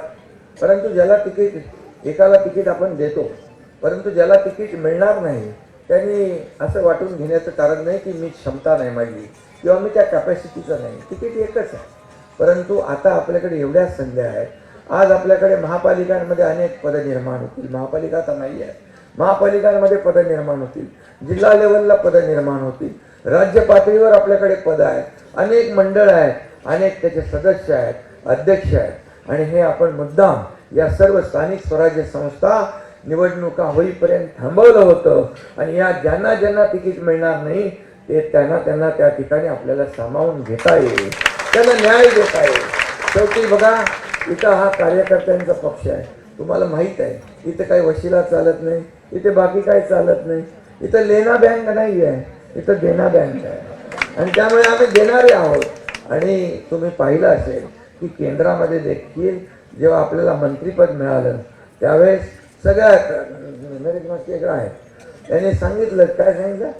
परंतु ज्याला तिकीट, एकाला तिकीट आपण देतो, परंतु ज्याला तिकीट मिळणार नाही त्यांनी असं वाटून घेण्याचं कारण नाही की मी क्षमता नाही माझी किंवा मी त्या कॅपॅसिटीचं नाही. तिकीट एकच आहे. परंतु आता आपल्याकडे एवढ्या संध्या आहेत. आज आपल्याकडे महापालिकांमध्ये अनेक पदं निर्माण होतील. महापालिका तर नाही आहे, महापालिकांमध्ये पदं निर्माण होतील, जिल्हा लेवलला पदं निर्माण होतील, राज्य पातळीवर आपल्याकडे पदं आहेत, अनेक मंडळ आहेत, अनेक त्याचे सदस्य आहेत, अध्यक्ष आहेत. आणि हे आपण मुद्दाम या सर्व स्थानिक स्वराज्य संस्था निवडणुका होईपर्यंत थांबवलं होतं. आणि या ज्यांना ज्यांना तिकीट मिळणार नाही ते त्यांना त्या ठिकाणी आपल्याला सामावून घेता येईल, त्यांना न्याय देता येईल. शेवटी बघा, इथं हा कार्यकर्त्यांचा पक्ष आहे. तुम्हाला माहीत आहे इथं काही वशिला चालत नाही, इथे बाकी काही चालत नाही. इथं लेना बँक नाही आहे, इथं देना बँक आहे. आणि त्यामुळे आम्ही देणारे आहोत. आणि तुम्ही पाहिलं असेल की केंद्रामध्ये देखील जेव्हा आपल्याला मंत्रिपद मिळालं त्यावेळेस सगळ्या वेगळं आहे त्यांनी सांगितलं, काय सांगितलं,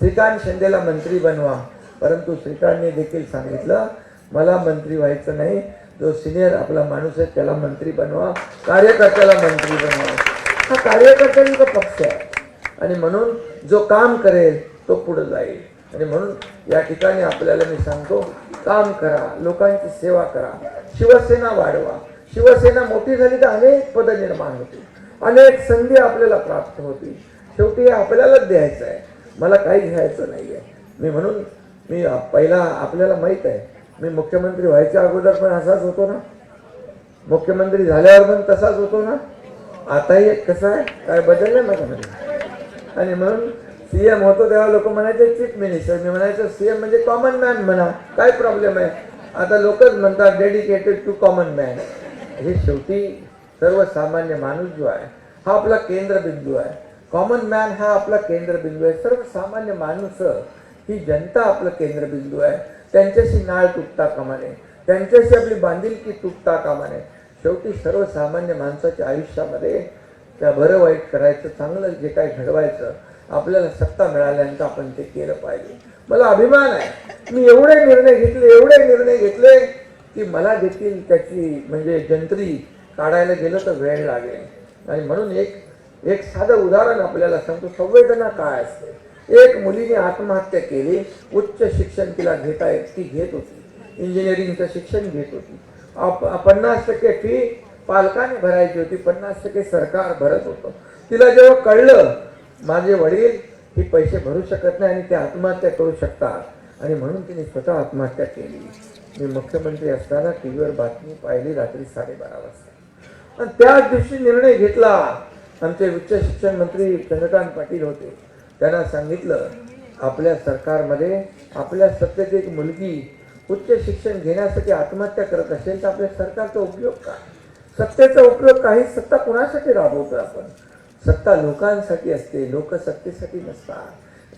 श्रीकांत शिंदेला मंत्री बनवा. परंतु श्रीकांतने देखील सांगितलं मला मंत्री व्हायचं नाही, जो सिनियर आपला माणूस आहे त्याला मंत्री बनवा, कार्यकर्त्याला मंत्री बनवा. हा कार्यकर्त्यांचा पक्ष आहे. आणि म्हणून जो काम करेल तो पुढे जाईल. आणि म्हणून या ठिकाणी आपल्याला मी सांगतो, काम करा, लोकांची सेवा करा, शिवसेना वाढवा. शिवसेना मोठी झाली तर अनेक पदं निर्माण होतील, अनेक संधी आपल्याला प्राप्त होतील. शेवटी आपल्यालाच द्यायचं आहे, मला काही घ्यायचं नाही आहे. म्हणून मी पहिला आपल्याला माहीत आहे मी मुख्यमंत्री व्हायच्या अगोदर पण असाच होतो ना, मुख्यमंत्री झाल्यावर पण तसाच होतो ना, आताही एक कसं आहे, काय बदललं माझ्यामध्ये. आणि म्हणून सीएम होतो तेव्हा लोक म्हणायचे चीफ मिनिस्टर, मी म्हणायचं सीएम म्हणजे कॉमन मॅन म्हणा, काय प्रॉब्लेम आहे. आता लोकच म्हणतात डेडिकेटेड टू कॉमन मॅन. हे शेवटी सर्वसामान्य माणूस जो आहे हा आपला केंद्रबिंदू आहे. कॉमन मॅन हा आपला केंद्रबिंदू आहे. सर्वसामान्य माणूस ही जनता आपलं केंद्रबिंदू आहे. त्यांच्याशी नाळ तुटता कामा नये, त्यांच्याशी आपली बांधिलकी तुटता कामा नये. शेवटी सर्वसामान्य माणसाच्या आयुष्यामध्ये त्या बरं वाईट करायचं, चांगलं जे काही घडवायचं, आपल्याला सत्ता मिळाल्यानंतर आपण ते केलं पाहिजे. मला अभिमान आहे, मी एवढे निर्णय घेतले की मला देखील त्याची म्हणजे जंत्री काढायला गेलं तर वेळ लागेल. आणि म्हणून एक साधं उदाहरण आपल्याला सांगतो, संवेदना काय असते. एक मुलीने आत्महत्या केली, उच्च शिक्षण तिला ती घेत होती, इंजिनिअरिंगचं शिक्षण घेत होती. 50% फी पालकाने भरायची होती, 50% सरकार भरत होतं. तिला जेव्हा कळलं माझे वडील ही पैसे भरू शकत नाही आणि ते आत्महत्या करू शकतात आणि म्हणून तिने स्वतः आत्महत्या केली. मी मुख्यमंत्री असताना टीव्हीवर बातमी पाहिली रात्री 12:30 वाजता. आणि त्याच दिवशी निर्णय घेतला. आमचे उच्च शिक्षण मंत्री चंद्रकांत पाटील होते. त्यांना सांगितलं आपल्या सरकारमध्ये आपल्या सत्तेत एक मुलगी उच्च शिक्षण घेण्यासाठी आत्महत्या करत असेल तर आपल्या सरकारचा उपयोग काय, सत्तेचा उपयोग काही. सत्ता कुणासाठी राबवतो आपण, सत्ता लोकांसाठी असते, लोक सत्तेसाठी नसतात.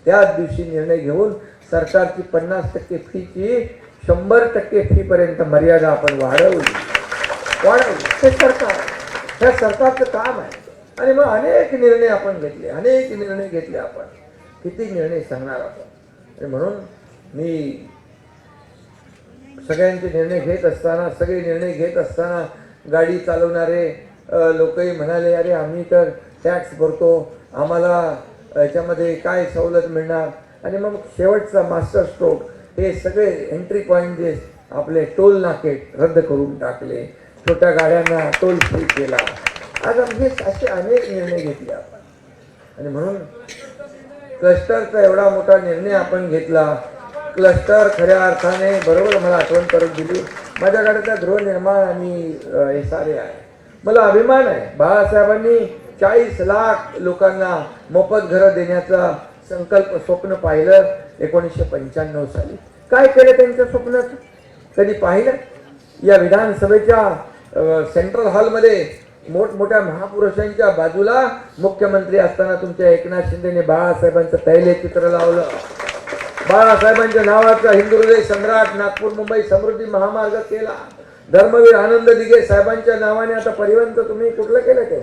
त्याच दिवशी निर्णय घेऊन सरकारची 50% फीची 100% फीपर्यंत मर्यादा आपण वाढवली. हे सरकार, ह्या सरकारचं काम आहे. आणि मग अनेक निर्णय आपण घेतले, आपण किती निर्णय सांगणार आपण. आणि म्हणून मी सगळे निर्णय घेत असताना गाडी चालवणारे लोकही म्हणाले अरे आम्ही तर टॅक्स भरतो, आम्हाला याच्यामध्ये काय सवलत मिळणार. आणि मग शेवटचा मास्टर स्ट्रोक हे सगळे एंट्री पॉईंट जे आपले टोल नाके रद्द करून टाकले, छोट्या गाड्यांना टोल फ्री केला. आज आम्ही असे अनेक निर्णय घेतले आपण. आणि म्हणून क्लस्टरचा एवढा मोठा निर्णय आपण घेतला. क्लस्टर खऱ्या अर्थाने बरोबर मला आठवण करून दिली. माझ्याकडे त्या गृहनिर्माण आणि SRA आहे. मला अभिमान आहे. बाळासाहेबांनी 40 लाख लोकांना मोफत घरं देण्याचा संकल्प स्वप्न पाहिलं 1995 साली. काय केलं त्यांच्या स्वप्नात कधी पाहिलं? या विधानसभेच्या सेंट्रल हॉलमध्ये मोठमोठ्या महापुरुषांच्या बाजूला मुख्यमंत्री असताना तुमच्या एकनाथ शिंदेने बाळासाहेबांचं पहिले चित्र लावलं. बाळासाहेबांच्या नावाचा हिंदू हृदय सम्राट नागपूर मुंबई समृद्धी महामार्ग केला. धर्मवीर आनंद दिघे साहेबांच्या नावाने आता परिवहन तुम्ही कुठलं केलं ते?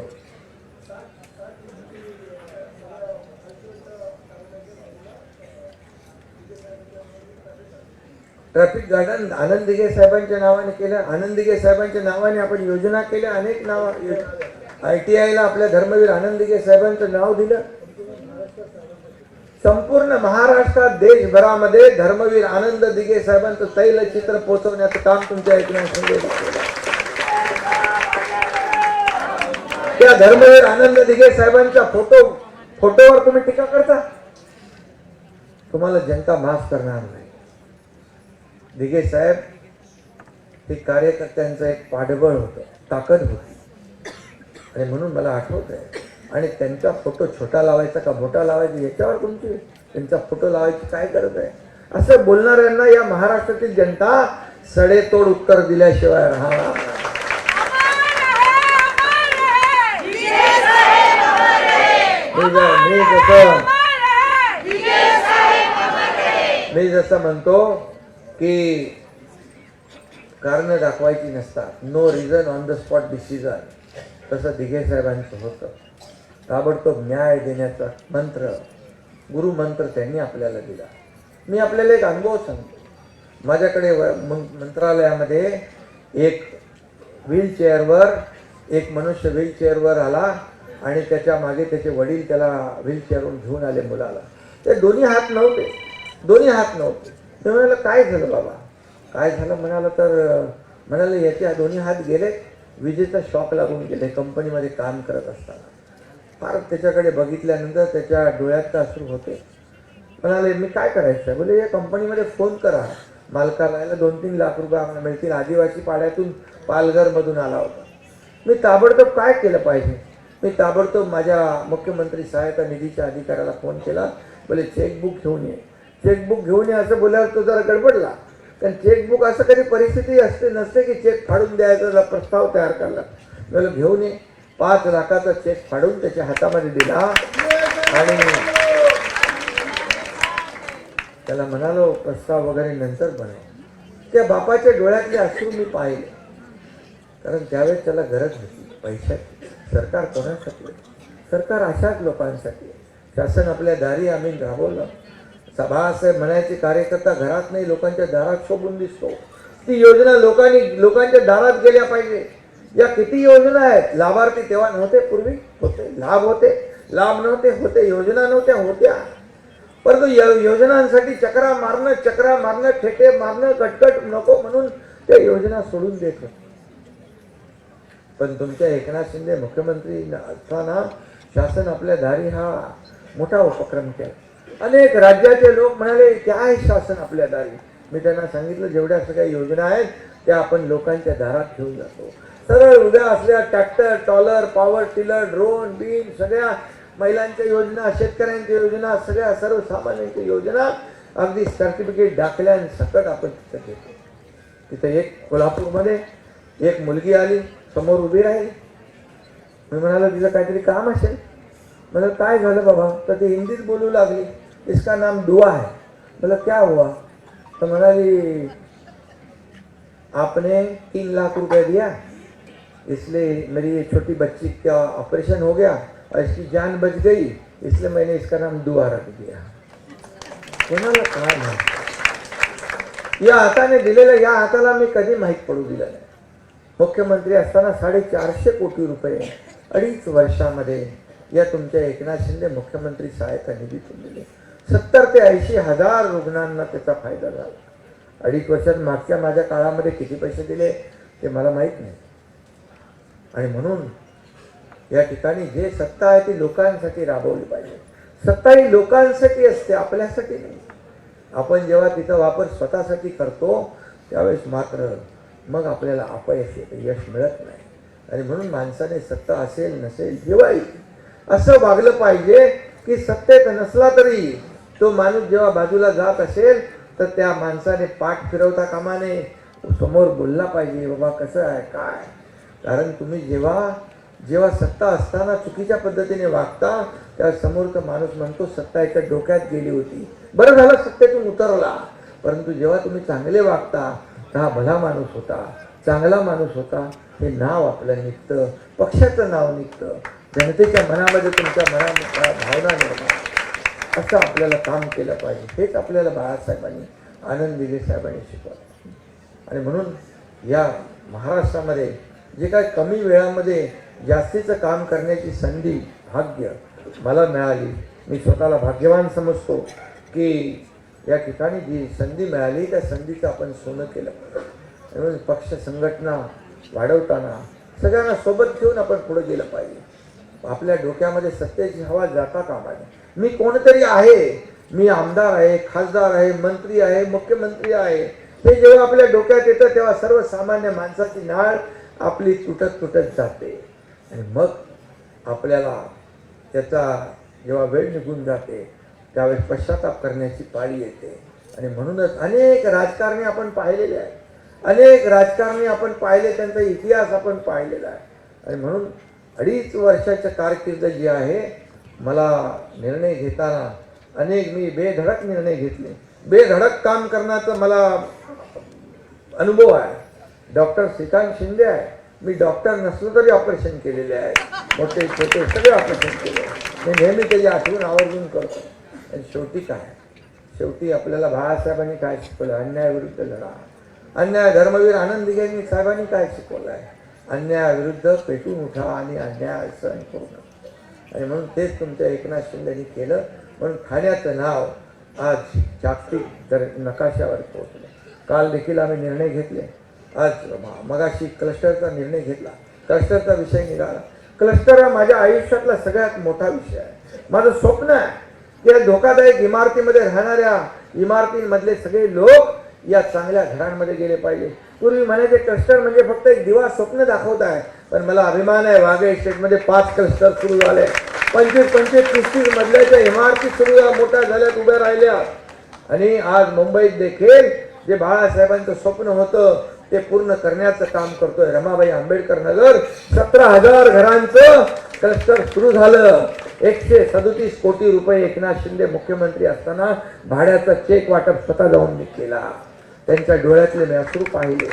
ट्रॅफिक गार्डन आनंद दिघे साहेबांच्या नावाने केलं. आनंद दिघे साहेबांच्या नावाने आपण योजना केल्या अनेक नाव. ITI ला आपल्या धर्मवीर आनंद दिघे साहेबांचं नाव दिलं. संपूर्ण महाराष्ट्रात देशभरामध्ये धर्मवीर आनंद दिघे साहेबांचं तैलचित्र पोहोचवण्याचं काम तुमच्या एकनाथ शिंदे केलं. त्या धर्मवीर आनंद दिघे साहेबांच्या फोटोवर तुम्ही टीका करता. तुम्हाला जनता माफ करणार नाही. दिघे साहेब हे कार्यकर्त्यांचं एक पाठबळ होतं, ताकद होती. आणि म्हणून मला आठवत आहे. आणि त्यांचा फोटो छोटा लावायचा का मोठा लावायचा याच्यावर तुमची त्यांचा फोटो लावायची काय गरज आहे? असं बोलणाऱ्यांना या महाराष्ट्रातील जनता सडेतोड उत्तर दिल्याशिवाय राहणार. मी जसं म्हणतो की कारण दाखवायची नसतात, no reason on the spot decision, तसं दिघे साहेबांचं होतं. ताबडतोब न्याय देण्याचा मंत्र, गुरुमंत्र त्यांनी आपल्याला दिला. मी आपल्याला एक अनुभव सांगतो. माझ्याकडे मंत्रालयामध्ये एक व्हीलचेअरवर एक मनुष्य व्हीलचेअरवर आला आणि त्याच्या मागे त्याचे वडील त्याला व्हीलचेअरवरून घेऊन आले मुलाला. ते दोन्ही हात नव्हते. ते म्हणाले काय झालं बाबा, काय झालं म्हणाला तर म्हणाले याचे दोन्ही हात गेले, विजेचा शॉक लागून गेले कंपनीमध्ये काम करत असताना. फार त्याच्याकडे बघितल्यानंतर त्याच्या डोळ्यात अश्रू होते. म्हणाले मी काय करायचं? बोले या कंपनीमध्ये फोन करा, मालकाला याला 2-3 लाख रुपये आम्हाला मिळतील. आदिवासी पाड्यातून पालघरमधून आला होता. मी ताबडतोब काय केलं पाहिजे? मी ताबडतोब माझ्या मुख्यमंत्री सहायता निधीच्या अधिकाऱ्याला फोन केला. बोले चेकबुक घेऊन ये. चेकबुक घेऊन ये असं बोलल्यावर तो जरा गडबडला. कारण चेकबुक असं कधी परिस्थिती नसते की चेक फाडून द्यायचा प्रस्ताव तयार करला. बोले घेऊन ये. 5 लाखाचा चेक फाडून त्याच्या हातामध्ये दिला आणि त्याला म्हणालो प्रस्ताव वगैरे नंतर बनव. त्या बापाच्या डोळ्यातले अश्रू मी पाहिले. कारण त्यावेळेस त्याला गरज होती पैशाची. सरकार कोणासाठी? सरकार अशाच लोकांसाठी. शासन आपल्या दारी आम्ही राबवलं. सभासाहेब म्हणायचे कार्यकर्ता घरात नाही लोकांच्या दारात शोभून दिसतो. ती योजना लोकांच्या दारात गेल्या पाहिजे. या किती योजना आहेत. लाभार्थी तेव्हा नव्हते, पूर्वी होते. लाभ होते, लाभ नव्हते, होते. योजना नव्हत्या, होत्या. परंतु योजनांसाठी चक्रा मारणं ठेके मारणं कटकट नको म्हणून त्या योजना सोडून देत होते. पण तुमच्या एकनाथ शिंदे मुख्यमंत्री असताना शासन आपल्या दारी हा मोठा उपक्रम केला. अनेक राज्याचे लोक म्हणाले काय शासन आपल्या दारी. मी त्यांना सांगितलं जेवढ्या सगळ्या योजना आहेत त्या आपण लोकांच्या दारात घेऊन जातो. सरळ उद्या असल्या tractor, taller, power tiller, drone, beam, सगळ्या महिलांच्या योजना, शेतकऱ्यांच्या योजना, सगळ्या सर्वसामान्यांच्या योजना अगदी सर्टिफिकेट दाखल्यासकट आपण तिथं घेतो. तिथं एक कोल्हापूरमध्ये एक मुलगी आली, समोर उभी राहिली. मी म्हणालो तिचं काहीतरी काम असेल. मतलब काय झालं बाबा? तर ती हिंदीत बोलू लागली. इसका नाम दुआ है. मतलब क्या हुआ? तो म्हणाली आपने 3 लाख रुपए दिया, इसलिए मेरी छोटी बच्ची का ऑपरेशन हो गया और इसकी जान बच गई, इसलिए मैंने इसका नाम दुआ रख दिया. कोणाला काय माहिती? या हाताने दिलेलं या हाताला मी कधी माहीत पडू दिलं नाही. मुख्यमंत्री असताना 450 कोटी रुपये 2.5 वर्षामध्ये या तुमच्या एकनाथ शिंदे मुख्यमंत्री सहायता निधीतून दिले. 70 ते 80 हजार रुग्णांना त्याचा फायदा झाला. 2.5 वर्षात मागच्या माझ्या काळामध्ये किती पैसे दिले ते मला माहीत नाही. आणि म्हणून या ठिकाणी जे सत्ता आहे ती लोकांसाठी राबवली पाहिजे. सत्ता ही लोकांसाठी असते, आपल्यासाठी नाही. आपण जेव्हा तिचा वापर स्वतःसाठी करतो त्यावेळेस मात्र मग आपल्याला अपयश येते, यश मिळत नाही. आणि म्हणून माणसाने सत्ता असेल नसेल जेव्हाही असं वागलं पाहिजे की सत्तेत नसला तरी तो माणूस जेव्हा बाजूला जात असेल तर त्या माणसाने पाठ फिरवता कामा नये, समोर बोलला पाहिजे, बाबा कसं आहे काय. कारण तुम्ही जेव्हा सत्ता असताना चुकीच्या पद्धतीने वागता त्या समोरचा माणूस म्हणतो सत्ता याच्या डोक्यात गेली होती, बरं झालं सत्तेतून उतरला. परंतु जेव्हा तुम्ही चांगले वागता तर हा भला माणूस होता, चांगला माणूस होता हे नाव आपलं निघतं, पक्षाचं नाव निघतं, जनतेच्या मनामध्ये तुमच्या भावना निर्माण. असं आपल्याला काम केलं पाहिजे. हेच आपल्याला बाळासाहेबांनी, आनंद दिघे साहेबांनी शिकवलं. आणि म्हणून या महाराष्ट्रामध्ये जे काय कमी वेळामध्ये जास्तीचं काम करण्याची संधी, भाग्य मला मिळाली. मी स्वतःला भाग्यवान समजतो की या ठिकाणी जी संधी मिळाली त्या संधीचं आपण सोनं केलं. म्हणून पक्ष संघटना वाढवताना सगळ्यांना सोबत घेऊन आपण पुढे गेलं पाहिजे. आपल्या डोक्यामध्ये सत्तेची हवा जाता कामा नये. मी कोणतरी आहे, मी आमदार आहे, खासदार आहे, मंत्री आहे, मुख्यमंत्री आहे, हे जेव्हा आपल्या डोक्यात येतं तेव्हा सर्वसामान्य माणसाची नाळ आपली तुटत जाते. आणि मग आपल्याला त्याचा जेव्हा वेळ निघून जाते त्यावेळेस पश्चाताप करण्याची पाळी येते. आणि म्हणूनच अनेक राजकारणी आपण पाहिलेले आहेत, अनेक राजकारणी आपण पाहिले, त्यांचा इतिहास आपण पाहिलेला आहे. आणि म्हणून 2.5 वर्षाच्या कारकीर्द जी आहे, मला निर्णय घेताना अनेक मी बेधडक निर्णय घेतले, बेधडक काम करण्याचा मला अनुभव आहे. डॉक्टर श्रीकांत शिंदे आहे, मी डॉक्टर नसलो तरी ऑपरेशन केलेले आहे, मोठे छोटे सगळे ऑपरेशन केले. मी नेहमी त्याची आठवण आवर्जून करतो. आणि शेवटी आपल्याला बाळासाहेबांनी काय शिकवलं, अन्यायाविरुद्ध लढा. अन्याय धर्मवीर आनंद दिघे साहेबांनी काय शिकवलं आहे, अन्यायाविरुद्ध पेटून उठा आणि अन्याय सहन करू नका. आणि म्हणून तेच तुमच्या एकनाथ शिंदेनी केलं. म्हणून ठाण्याचं नाव आज जागतिक नकाशावर पोहोचलं. काल देखील आम्ही निर्णय घेतले. आज मगाशी क्लस्टरचा निर्णय घेतला, क्लस्टरचा विषय निघाला. क्लस्टर हा माझ्या आयुष्यातला सगळ्यात मोठा विषय आहे. माझं स्वप्न आहे की या धोकादायक इमारतीमध्ये राहणाऱ्या इमारतींमधले सगळे लोक या चांगल्या घरांमध्ये गेले पाहिजे. पूर्वी म्हणायचे क्लस्टर म्हणजे फक्त एक दिवा स्वप्न दाखवत आहे, पण मला अभिमान आहे वाघे एस्टेटमध्ये 5 क्लस्टर सुरू झाले. 25-30 मजल्याच्या इमारती सुरू मोठ्या झाल्यात, उभ्या राहिल्या. आणि आज मुंबईत देखील जे बाळासाहेबांचं स्वप्न होतं ते पूर्ण करण्याचं काम करतोय. रमाबाई आंबेडकर नगर 17,000 घरांचं क्लस्टर सुरू झालं. 137 कोटी रुपये एकनाथ शिंदे मुख्यमंत्री असताना भाड्याचा चेक वाटप स्वतः जाऊन मी केला. त्यांच्या डोळ्यातले मी अश्रू पाहिले.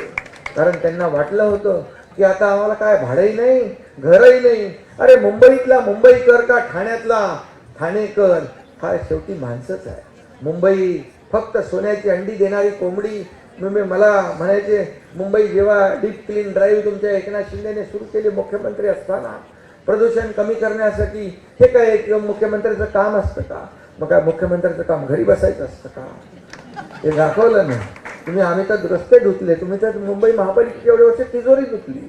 कारण त्यांना वाटलं होतं की आता आम्हाला काय भाडंही नाही, घरही नाही. अरे मुंबईतला मुंबईकर का ठाण्यातला ठाणेकर हा शेवटी माणसंच आहे. मुंबई फक्त सोन्याची अंडी देणारी कोंबडी. मला म्हणायचे मुंबई जेव्हा डीप क्लीन ड्राईव्ह तुमच्या एकनाथ शिंदेने सुरू केली मुख्यमंत्री असताना प्रदूषण कमी करण्यासाठी, हे काय एक मुख्यमंत्र्याचं काम असतं का? मग काय मुख्यमंत्र्याचं काम घरी बसायचं असतं का? हे दाखवलं नाही. तुम्ही आम्ही तर रस्ते धुतले, तुम्ही तर मुंबई महापालिकेची एवढे वर्ष तिजोरी धुतली.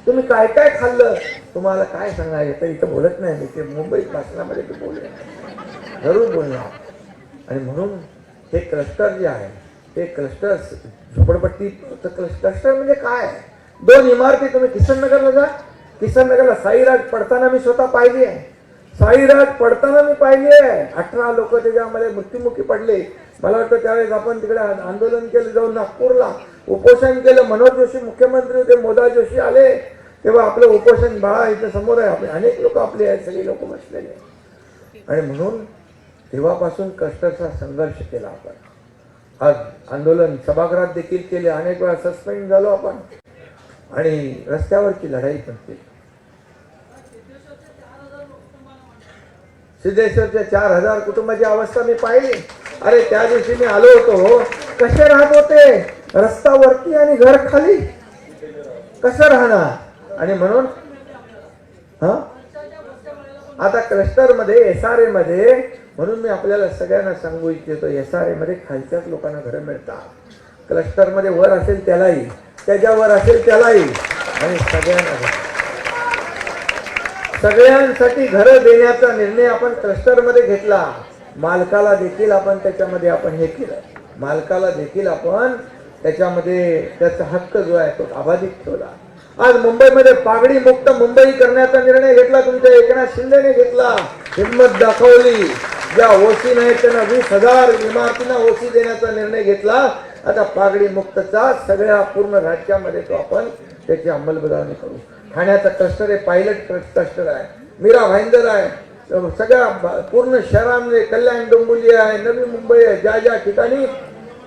तुम्ही काय काय खाल्लं, तुम्हाला काय सांगणार येतं? इथं बोलत नाही मी, ते मुंबईत भाषणामध्ये ते बोलले जरूर बोलणार. आणि म्हणून हे क्लस्टर जे आहे ते क्लस्टर झोपडपट्टी क्लस्टर म्हणजे काय? 2 इमारती. तुम्ही किसननगरला जा, किसननगरला साईराज पडताना मी स्वतः पाहिली आहे. साईराज पडताना मी पाहिली आहे. 18 लोक त्याच्यामध्ये मृत्युमुखी पडले. मला वाटतं त्यावेळेस आपण तिकडे आंदोलन केलं, जाऊन नागपूरला उपोषण केलं. मनोज जोशी मुख्यमंत्री होते, मोदा जोशी आले तेव्हा आपलं उपोषण बाळा इथं समोर आहे. आपले अनेक लोक आपले आहेत, सगळे लोक बसलेले. आणि म्हणून तेव्हापासून क्लस्टरचा संघर्ष केला आपण. आज आंदोलन सभागृहात देखील केले, अनेक वेळा सस्पेंड झालो आपण आणि रस्त्यावरची लढाई पण केली. सिद्धेश्वरच्या 4,000 कुटुंबाची अवस्था मी पाहिली. अरे त्या दिवशी मी आलो होतो, कसे राहत होते, रस्ता वरती आणि घर खाली, कसं राहणार? आणि म्हणून आता क्लस्टर मध्ये SRA मध्ये, म्हणून मी आपल्याला सगळ्यांना सांगू इच्छितो, SRA मध्ये खालच्याच लोकांना घरं मिळतात. क्लस्टरमध्ये वर असेल त्यालाही, त्याच्यावर असेल त्यालाही, आणि सगळ्यांसाठी घरं देण्याचा निर्णय आपण क्लस्टरमध्ये घेतला. मालकाला देखील आपण त्याच्यामध्ये आपण हे केलं, मालकाला देखील आपण त्याच्यामध्ये त्याचा हक्क जो आहे तो अबाधित ठेवला. आज मुंबईमध्ये पागडी मुक्त मुंबई करण्याचा निर्णय घेतला, तुमच्या एकनाथ शिंदेने घेतला, हिंमत दाखवली. ज्या ओसी नाही त्यांना 20,000 इमारतींना ओसी देण्याचा निर्णय घेतला. आता पागडी मुक्तचा सगळ्या पूर्ण राज्यामध्ये तो आपण त्याची अंमलबजावणी करू. ठाण्याचा क्लस्टर आहे, पायलट क्लस्टर आहे, मीरा भाईंदर आहे, सगळ्या पूर्ण शहरांमध्ये कल्याण डोंबिवली आहे, नवी मुंबई आहे, ज्या ज्या ठिकाणी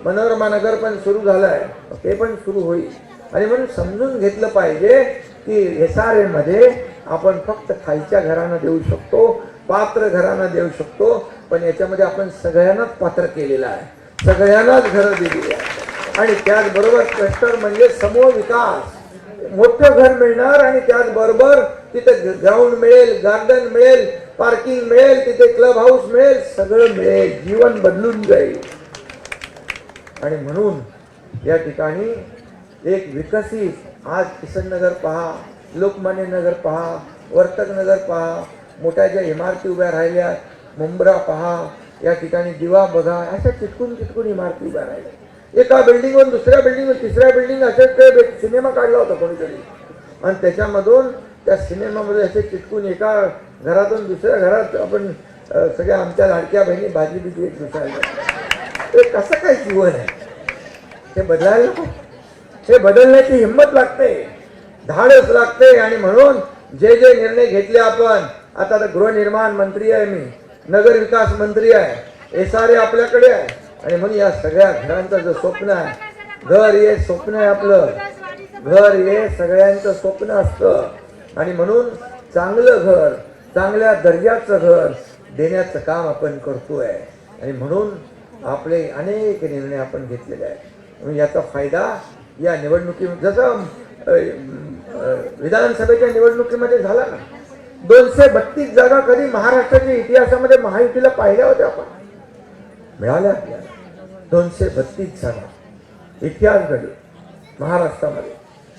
मनोरमा नगर पण सुरू झालं आहे ते पण सुरू होईल. आणि म्हणून समजून घेतलं पाहिजे की SRA मध्ये आपण फक्त खालच्या घरांना देऊ शकतो, पात्र घरांना देऊ शकतो, पण याच्यामध्ये आपण सगळ्यांनाच पात्र केलेलं आहे, सगळ्यांनाच घरं दिलेली आहे. आणि त्याचबरोबर क्लस्टर म्हणजे समूह विकास, मोठं घर मिळणार आणि त्याचबरोबर तिथे ग्राउंड मिळेल, गार्डन मिळेल, पार्किंग मिळेल, तिथे क्लब हाऊस मिळेल, सगळं मिळेल, जीवन बदलून जाईल. आणि म्हणून या ठिकाणी एक विकसित, आज किसन नगर पहा, लोकमान्य नगर पहा, वर्तक नगर पहा, मोठ्या ज्या इमारती उभ्या राहिल्या, मुंब्रा पहा, या ठिकाणी दिवा बघा, अशा चिटकून चिटकून इमारती उभ्या राहिल्या. एका बिल्डिंगवर दुसऱ्या बिल्डिंगवर तिसऱ्या बिल्डिंग असे सिनेमा काढला होता कोणीतरी, आणि त्याच्यामधून त्या सिनेमामध्ये असे चिटकून एका घरातून दुसऱ्या घरात आपण सगळ्या आमच्या लाडक्या बहिणी भाजी बिजी एक दुसऱ्या. ते कसं काय जीवन आहे, हे बदलायला नको. हे बदलण्याची हिंमत लागते, धाडस लागते. आणि म्हणून जे जे निर्णय घेतले आपण, आता गृहनिर्माण मंत्री आहे मी, नगर विकास मंत्री आहे, SRA आपल्याकडे आहे. आणि म्हणून या सगळ्या घरांचं जो स्वप्न आहे, घर हे स्वप्न आहे आपलं, घर हे सगळ्यांचं स्वप्न असतं. आणि म्हणून चांगलं घर, चांगल्या दर्जाचं घर देण्याचं काम आपण करतोय. आणि म्हणून आपले अनेक निर्णय आपण घेतलेले आहेत. याचा फायदा या निवडणुकीमध्ये, जसं विधानसभेच्या निवडणुकीमध्ये झाला ना, 232 जागा कधी महाराष्ट्राच्या इतिहासामध्ये महायुतीला पाहिल्या होत्या आपण, मिळाल्या आपल्याला 232 जागा, इतिहास घडले महाराष्ट्रामध्ये.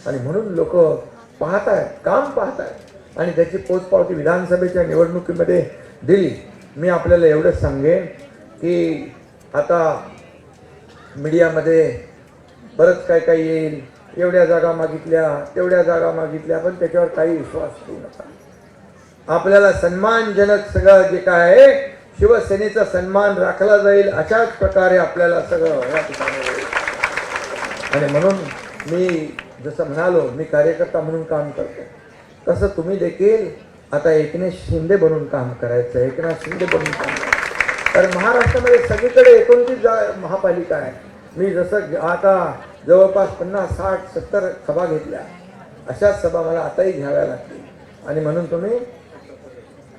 आणि म्हणून लोक पाहत आहेत, काम पाहत आहेत, आणि त्याची पोचपावती विधानसभेच्या निवडणुकीमध्ये दिली. मी आपल्याला एवढंच सांगेन की आता मीडियामध्ये बरंच काय काय येईल, एवढ्या जागा मागितल्या, तेवढ्या जागा मागितल्या, पण त्याच्यावर काही विश्वास ठेवू नका. आपल्याला सन्मानजनक सगळं जे काय आहे, शिवसेनेचा सन्मान राखला जाईल अशाच प्रकारे आपल्याला सगळं या ठिकाणी होईल. आणि म्हणून मी जसं म्हणालो, मी कार्यकर्ता म्हणून काम करतो, तसं तुम्ही देखील आता एकनाथ शिंदे बनून काम करायचं, एकनाथ शिंदे बनून काम करायचं. कारण महाराष्ट्रामध्ये सगळीकडे 29 महापालिका आहे. मी जसं आता जवळपास 50, 60, 70 सभा घेतल्या, अशाच सभा मला आताही घ्याव्या लागतील. आणि म्हणून तुम्ही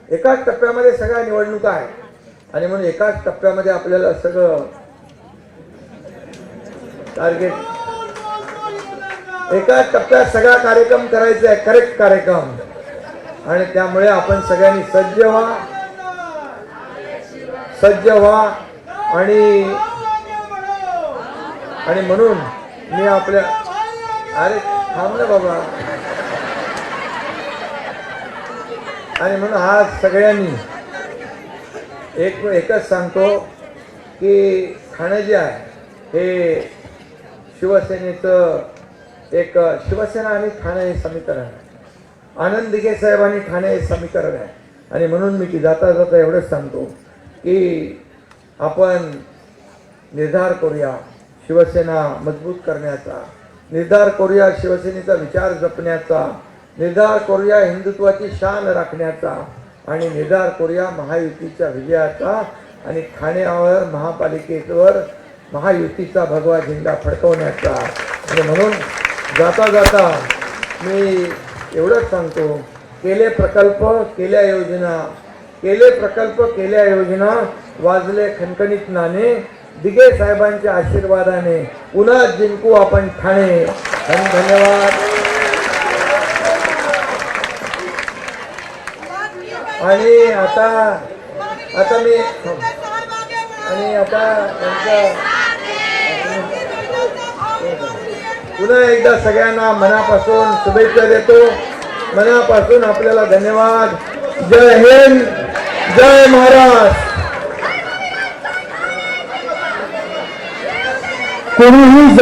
एकाच टप्प्यामध्ये सगळ्या निवडणुका आहेत, आणि म्हणून एकाच टप्प्यामध्ये आपल्याला सगळं टार्गेट, एकाच टप्प्यात सगळा कार्यक्रम करायचा आहे, करेक्ट कार्यक्रम. आणि त्यामुळे आपण सगळ्यांनी सज्ज व्हा. आणि म्हणून मी आपल्या, अरे थांब ना बाबा. आणि म्हणून आज सगळ्यांनी एकच सांगतो की ठाणे जे आहे हे शिवसेनेचं एक, शिवसेना आणि ठाणे हे समीकरण आहे, आनंद दिघे साहेबांनी ठाणे हे समीकरण आहे. आणि म्हणून मी की जाता जाता एवढंच सांगतो की आपण निर्धार करूया शिवसेना मजबूत करण्याचा, निर्धार करूया शिवसेनेचा विचार जपण्याचा, निर्धार करूया हिंदुत्वाची शान राखण्याचा, आणि निर्धार करूया महायुतीच्या विजयाचा, आणि ठाण्यावर महापालिकेवर महायुतीचा भगवा झेंडा फडकवण्याचा. आणि म्हणून जाता जाता मी एवढंच सांगतो, केले प्रकल्प केल्या योजना, केले प्रकल्प केल्या योजना, वाजले खणखणीत नाणे, दिघे साहेबांच्या आशीर्वादाने पुन्हा जिंकू आपण ठाणे. धन्यवाद. आणि आता मी आणि आता पुन्हा एकदा सगळ्यांना मनापासून शुभेच्छा देतो. मनापासून आपल्याला धन्यवाद. जय हिंद, जय महाराष्ट्र. कोणीही